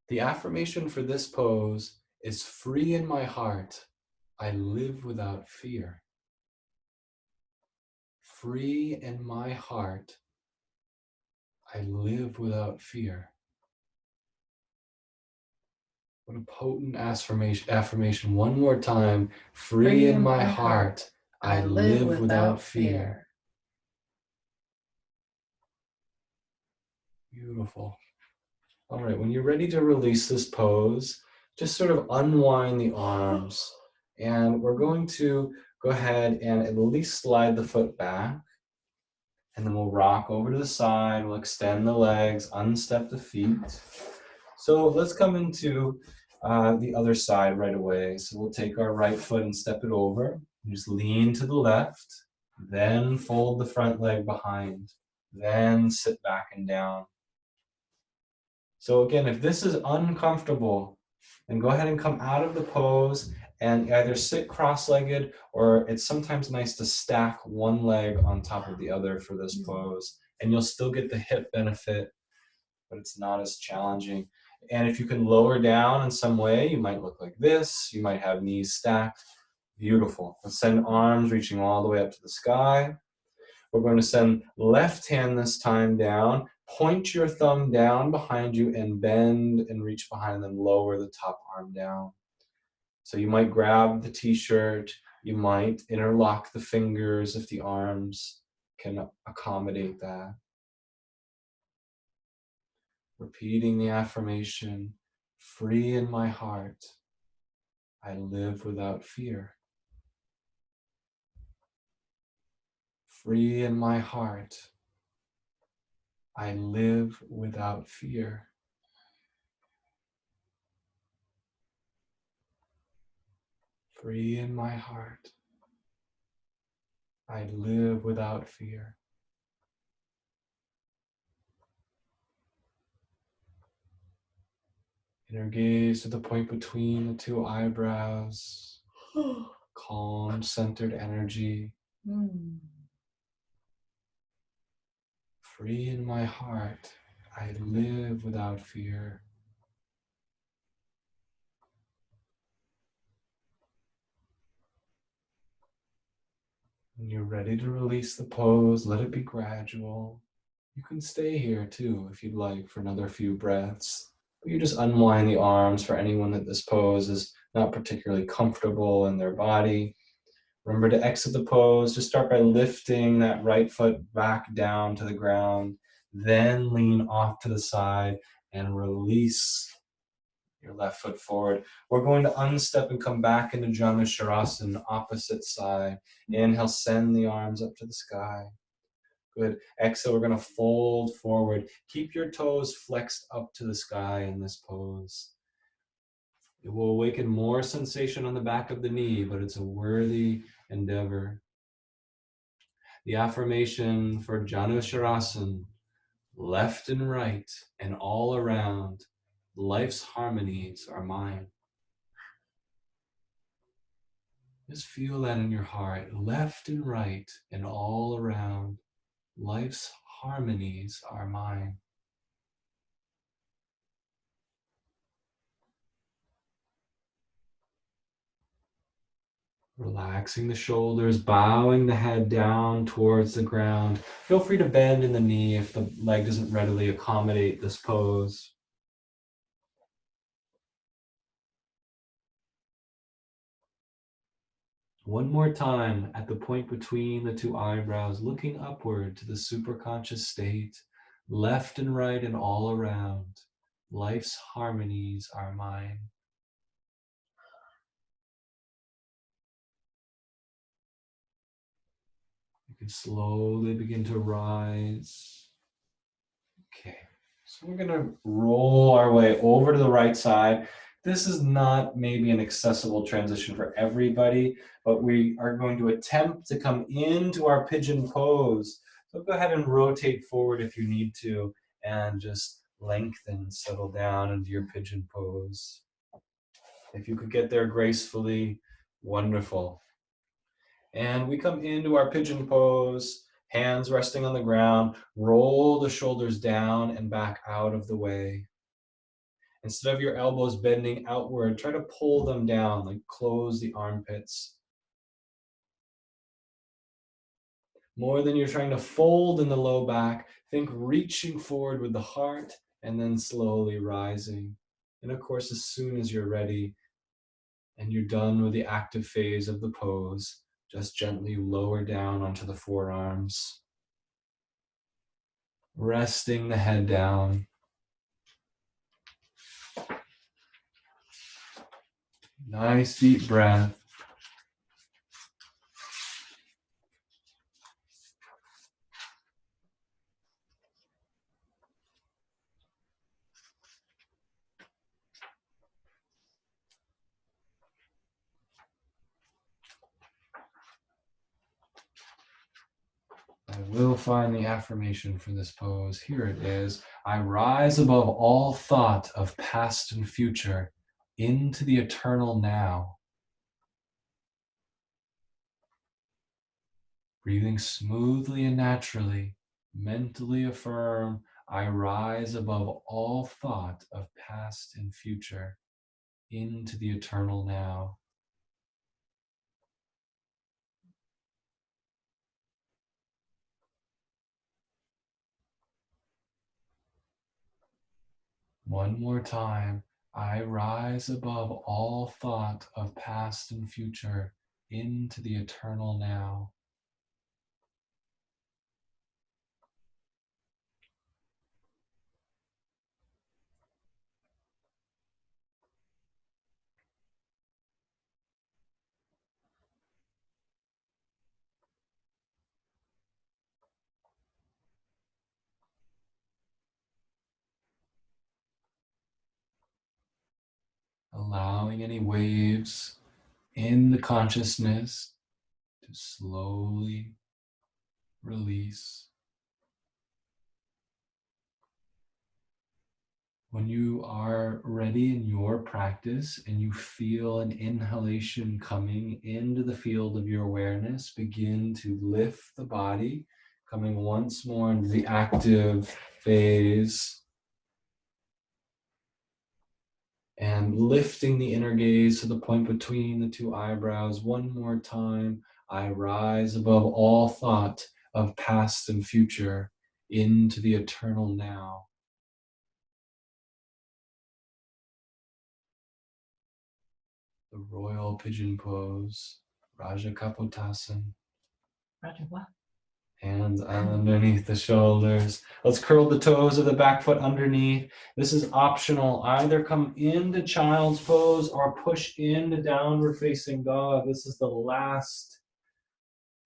Speaker 1: The affirmation for this pose is free in my heart. I live without fear. Free in my heart. I live without fear. What a potent affirmation. One more time. Free in my heart. I live without fear. Beautiful. All right, when you're ready to release this pose, just sort of unwind the arms. And we're going to go ahead and at least slide the foot back. And then we'll rock over to the side. We'll extend the legs, unstep the feet. So let's come into the other side right away. So we'll take our right foot and step it over. Just lean to the left. Then fold the front leg behind. Then sit back and down. So again, if this is uncomfortable, then go ahead and come out of the pose and either sit cross-legged, or it's sometimes nice to stack one leg on top of the other for this pose. And you'll still get the hip benefit, but it's not as challenging. And if you can lower down in some way, you might look like this. You might have knees stacked. Beautiful. Let's send arms reaching all the way up to the sky. We're going to send left hand this time down. Point your thumb down behind you and bend and reach behind, and then lower the top arm down. So you might grab the t-shirt. You might interlock the fingers if the arms can accommodate that. Repeating the affirmation, free in my heart, I live without fear. Free in my heart, I live without fear. Free in my heart, I live without fear. Inner gaze to the point between the two eyebrows. Calm, centered energy. Free in my heart, I live without fear. When you're ready to release the pose, let it be gradual. You can stay here too if you'd like for another few breaths. But you just unwind the arms for anyone that this pose is not particularly comfortable in their body. Remember to exit the pose. Just start by lifting that right foot back down to the ground. Then lean off to the side and release your left foot forward. We're going to unstep and come back into Janu Sharasana, opposite side. Inhale, send the arms up to the sky. Good. Exhale, we're going to fold forward. Keep your toes flexed up to the sky in this pose. It will awaken more sensation on the back of the knee, but it's a worthy endeavor. The affirmation for Janu Sharasana: left and right and all around, life's harmonies are mine. Just feel that in your heart. Left and right and all around, life's harmonies are mine. Relaxing the shoulders, bowing the head down towards the ground. Feel free to bend in the knee if the leg doesn't readily accommodate this pose. One more time at the point between the two eyebrows, looking upward to the superconscious state, left and right and all around. Life's harmonies are mine. You can slowly begin to rise. Okay, so we're gonna roll our way over to the right side. This is not maybe an accessible transition for everybody, but we are going to attempt to come into our pigeon pose. So go ahead and rotate forward if you need to, and just lengthen, settle down into your pigeon pose. If you could get there gracefully, wonderful. And we come into our pigeon pose, hands resting on the ground, roll the shoulders down and back out of the way. Instead of your elbows bending outward, try to pull them down, like close the armpits. More than you're trying to fold in the low back, think reaching forward with the heart and then slowly rising. And of course, as soon as you're ready and you're done with the active phase of the pose, just gently lower down onto the forearms. Resting the head down. Nice deep breath. I will find the affirmation for this pose. Here it is. I rise above all thought of past and future into the eternal now. Breathing smoothly and naturally, mentally affirm, I rise above all thought of past and future into the eternal now. One more time. I rise above all thought of past and future into the eternal now. Allowing any waves in the consciousness to slowly release. When you are ready in your practice and you feel an inhalation coming into the field of your awareness, begin to lift the body, coming once more into the active phase. And lifting the inner gaze to the point between the two eyebrows. One more time. I rise above all thought of past and future into the eternal now. The royal pigeon pose, Raja Kapotasana.
Speaker 2: Raja what?
Speaker 1: Hands underneath the shoulders. Let's curl the toes of the back foot underneath. This is optional. Either come into child's pose or push into downward facing dog. This is the last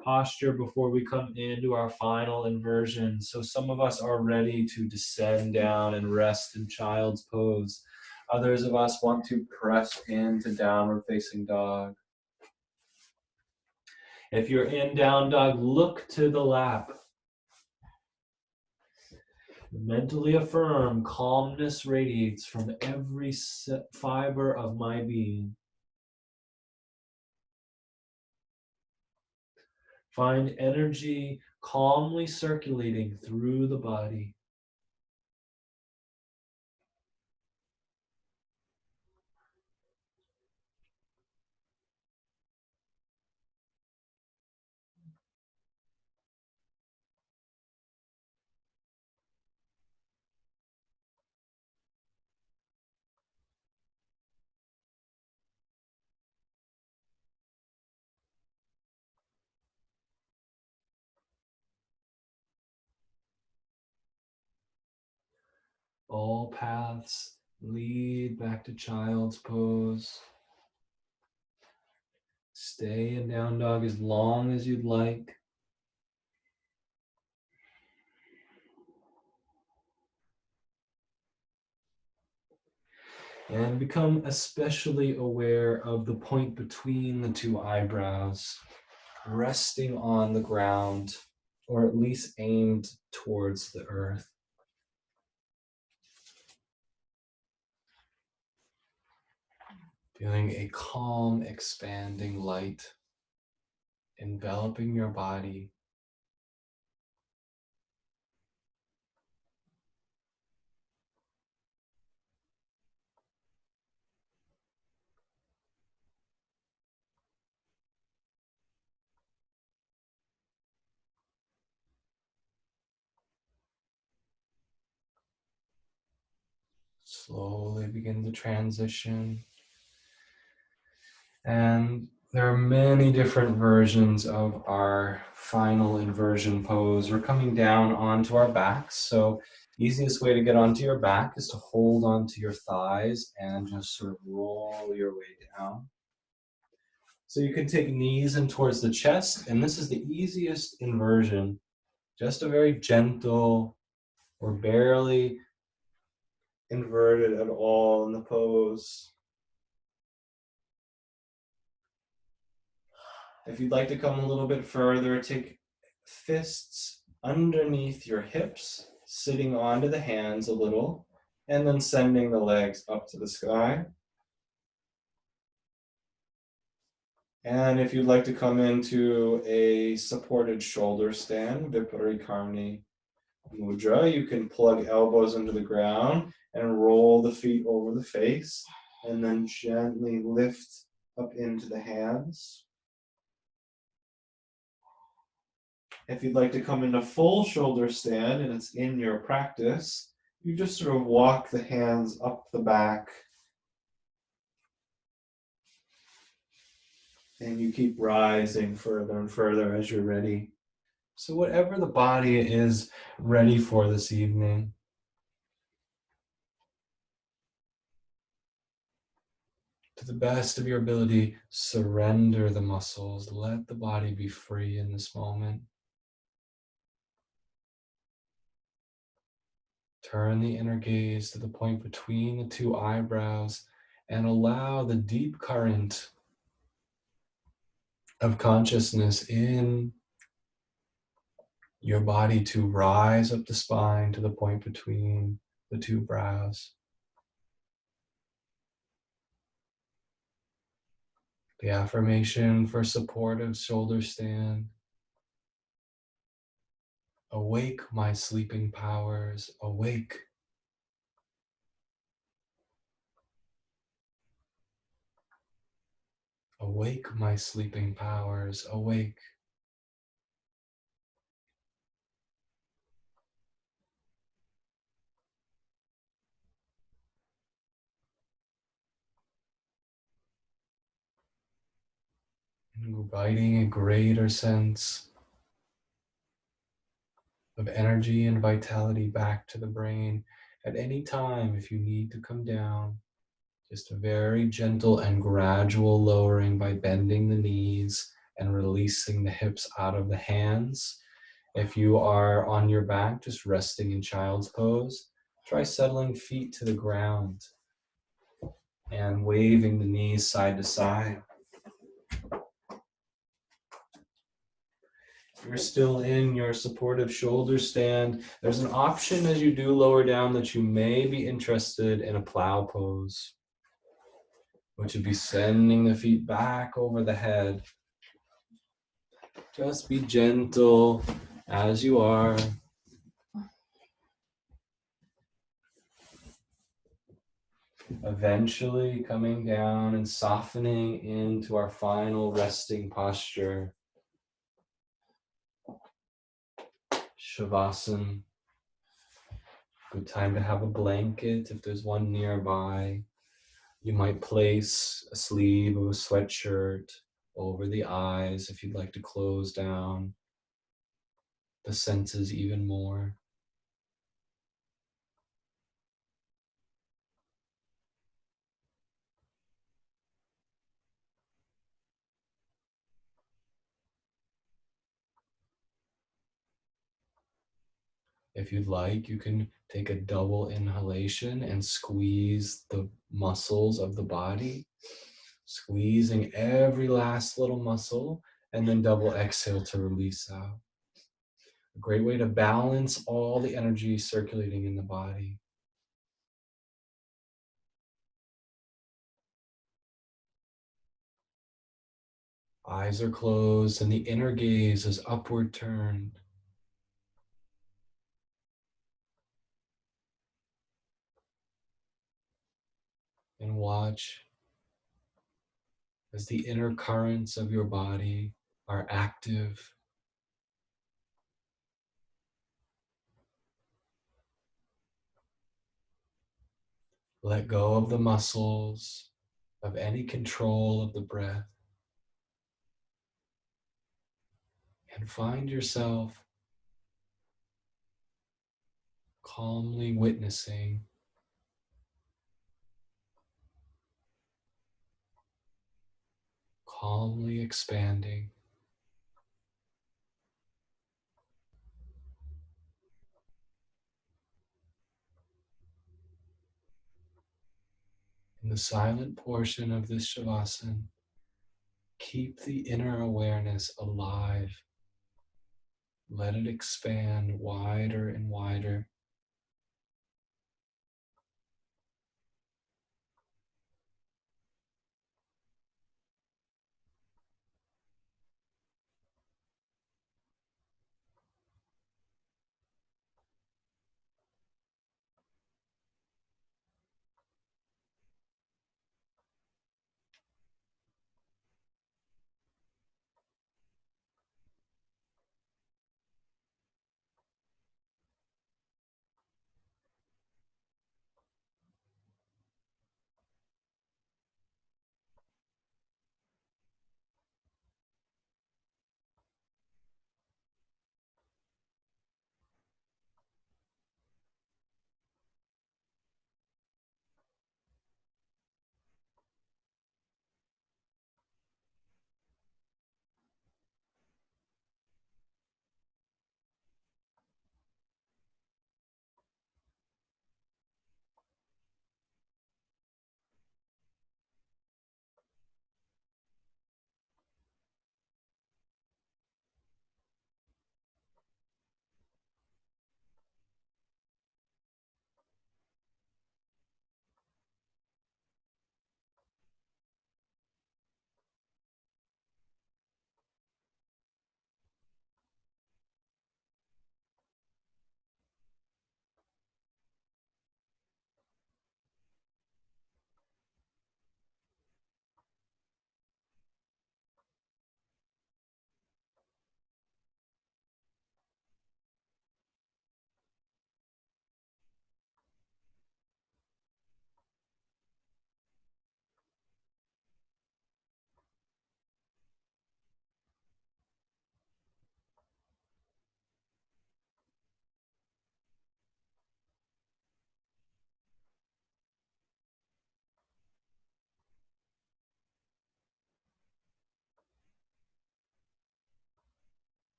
Speaker 1: posture before we come into our final inversion. So some of us are ready to descend down and rest in child's pose. Others of us want to press into downward facing dog. If you're in down dog, look to the lap. Mentally affirm, calmness radiates from every fiber of my being. Find energy calmly circulating through the body. All paths lead back to child's pose. Stay in down dog as long as you'd like. And become especially aware of the point between the two eyebrows, resting on the ground, or at least aimed towards the earth. Feeling a calm, expanding light enveloping your body. Slowly begin to transition. And there are many different versions of our final inversion pose. We're coming down onto our backs. So easiest way to get onto your back is to hold onto your thighs and just sort of roll your way down. So you can take knees in towards the chest, and this is the easiest inversion. Just a very gentle or barely inverted at all in the pose. If you'd like to come a little bit further, take fists underneath your hips, sitting onto the hands a little, and then sending the legs up to the sky. And if you'd like to come into a supported shoulder stand, Viparikkarni Mudra, you can plug elbows into the ground and roll the feet over the face, and then gently lift up into the hands. If you'd like to come into full shoulder stand and it's in your practice, you just sort of walk the hands up the back and you keep rising further and further as you're ready. So whatever the body is ready for this evening, to the best of your ability, surrender the muscles. Let the body be free in this moment. Turn the inner gaze to the point between the two eyebrows and allow the deep current of consciousness in your body to rise up the spine to the point between the two brows. The affirmation for supportive shoulder stand. Awake, my sleeping powers, awake. Awake, my sleeping powers, awake. Inviting a greater sense of energy and vitality back to the brain. At any time, if you need to come down, just a very gentle and gradual lowering by bending the knees and releasing the hips out of the hands. If you are on your back, just resting in child's pose, try settling feet to the ground and waving the knees side to side. You're still in your supportive shoulder stand. There's an option as you do lower down that you may be interested in a plow pose, which would be sending the feet back over the head. Just be gentle as you are. Eventually coming down and softening into our final resting posture. Shavasana. Good time to have a blanket if there's one nearby. You might place a sleeve of a sweatshirt over the eyes if you'd like to close down the senses even more. If you'd like, you can take a double inhalation and squeeze the muscles of the body, squeezing every last little muscle, and then double exhale to release out. A great way to balance all the energy circulating in the body. Eyes are closed and the inner gaze is upward turned. And watch as the inner currents of your body are active. Let go of the muscles, of any control of the breath, and find yourself calmly witnessing calmly expanding. In the silent portion of this Shavasana, keep the inner awareness alive. Let it expand wider and wider.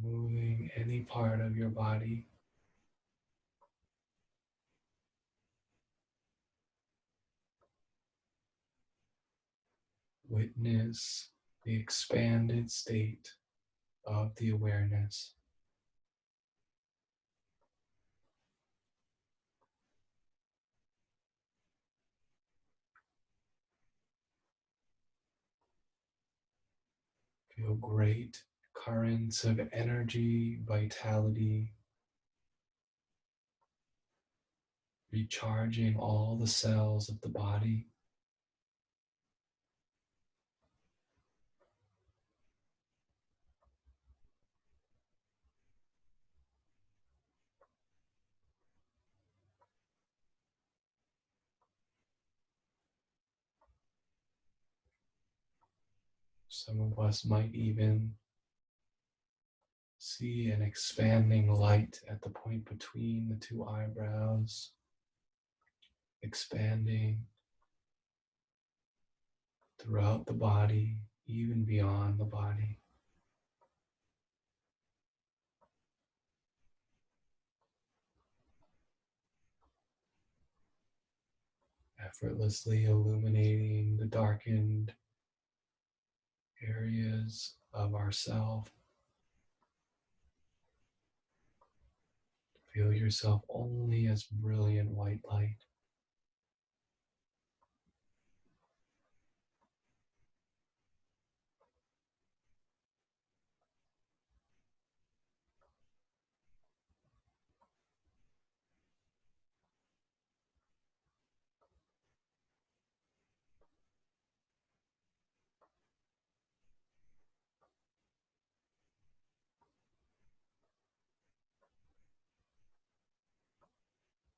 Speaker 1: moving any part of your body. Witness the expanded state of the awareness. Feel great currents of energy, vitality, recharging all the cells of the body. Some of us might even see an expanding light at the point between the two eyebrows, expanding throughout the body, even beyond the body. Effortlessly illuminating the darkened areas of ourself. Feel yourself only as brilliant white light.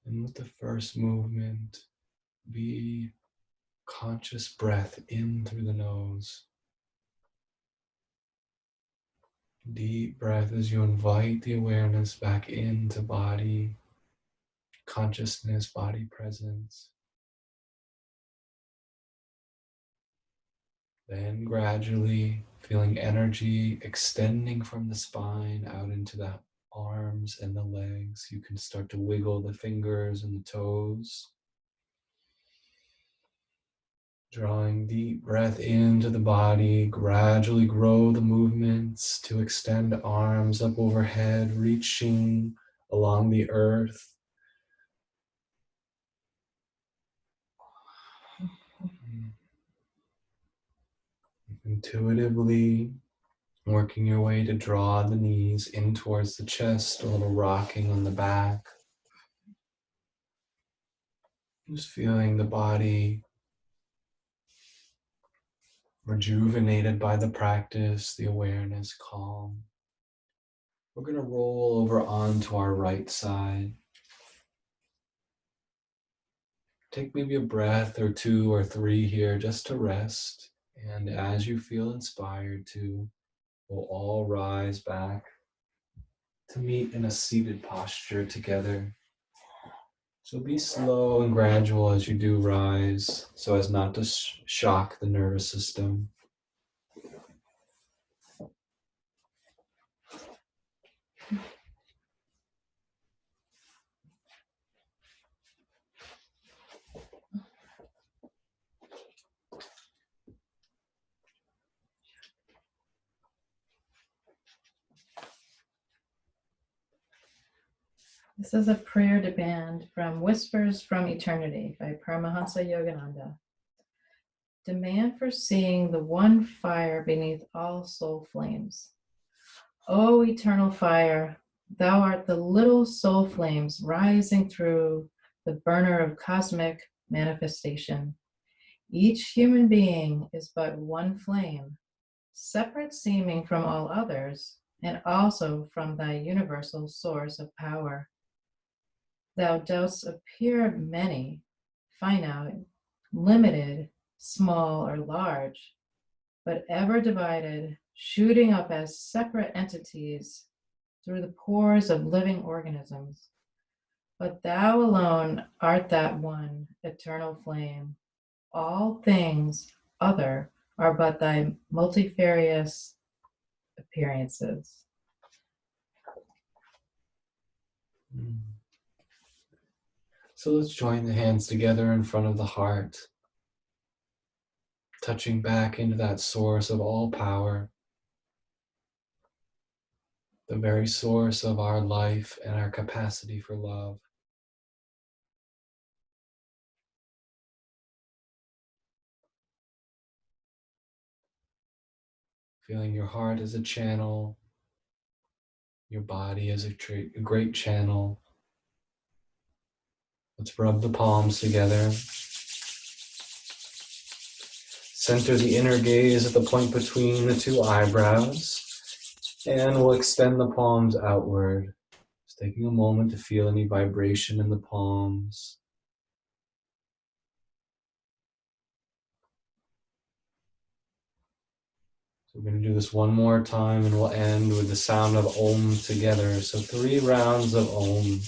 Speaker 1: And with the first movement, be conscious breath in through the nose. Deep breath as you invite the awareness back into body, consciousness, body presence. Then gradually feeling energy extending from the spine out into the arms and the legs. You can start to wiggle the fingers and the toes. Drawing deep breath into the body, gradually grow the movements to extend arms up overhead, reaching along the earth. Intuitively working your way to draw the knees in towards the chest, a little rocking on the back. Just feeling the body rejuvenated by the practice, the awareness calm. We're going to roll over onto our right side. Take maybe a breath or two or three here just to rest. And as you feel inspired to, we'll all rise back to meet in a seated posture together. So be slow and gradual as you do rise, so as not to shock the nervous system.
Speaker 2: This is a prayer demand from Whispers from Eternity by Paramhansa Yogananda. Demand for seeing the one fire beneath all soul flames. O eternal fire, thou art the little soul flames rising through the burner of cosmic manifestation. Each human being is but one flame, separate seeming from all others, and also from thy universal source of power. Thou dost appear many, finite, limited, small or large, but ever divided, shooting up as separate entities through the pores of living organisms. But thou alone art that one eternal flame. All things other are but thy multifarious appearances.
Speaker 1: So let's join the hands together in front of the heart, touching back into that source of all power, the very source of our life and our capacity for love. Feeling your heart as a channel, your body as a great channel. Let's rub the palms together. Center the inner gaze at the point between the two eyebrows, and we'll extend the palms outward. Just taking a moment to feel any vibration in the palms. So we're going to do this one more time, and we'll end with the sound of Om together. So 3 rounds of Om.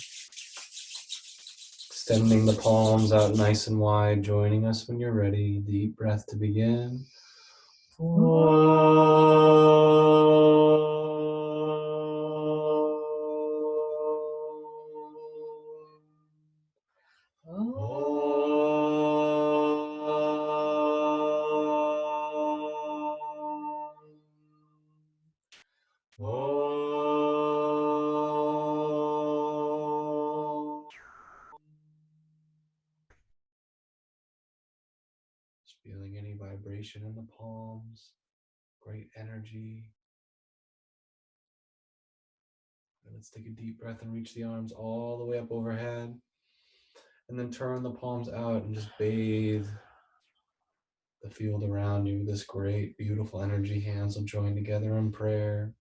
Speaker 1: Extending the palms out nice and wide, joining us when you're ready. Deep breath to begin. Just feeling any vibration in the palms, great energy. And let's take a deep breath and reach the arms all the way up overhead. And then turn the palms out and just bathe the field around you. This great, beautiful energy. Hands will join together in prayer.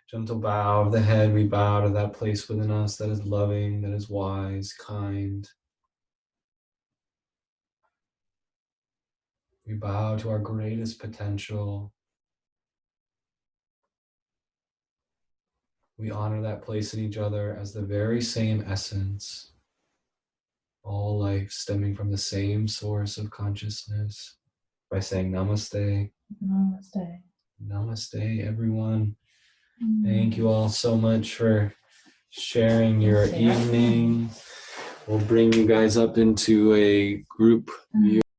Speaker 1: Gentle bow of the head. We bow to that place within us that is loving, that is wise, kind. We bow to our greatest potential. We honor that place in each other as the very same essence. All life stemming from the same source of consciousness. By saying namaste.
Speaker 2: Namaste.
Speaker 1: Namaste, everyone. Thank you all so much for sharing your evening. We'll bring you guys up into a group view.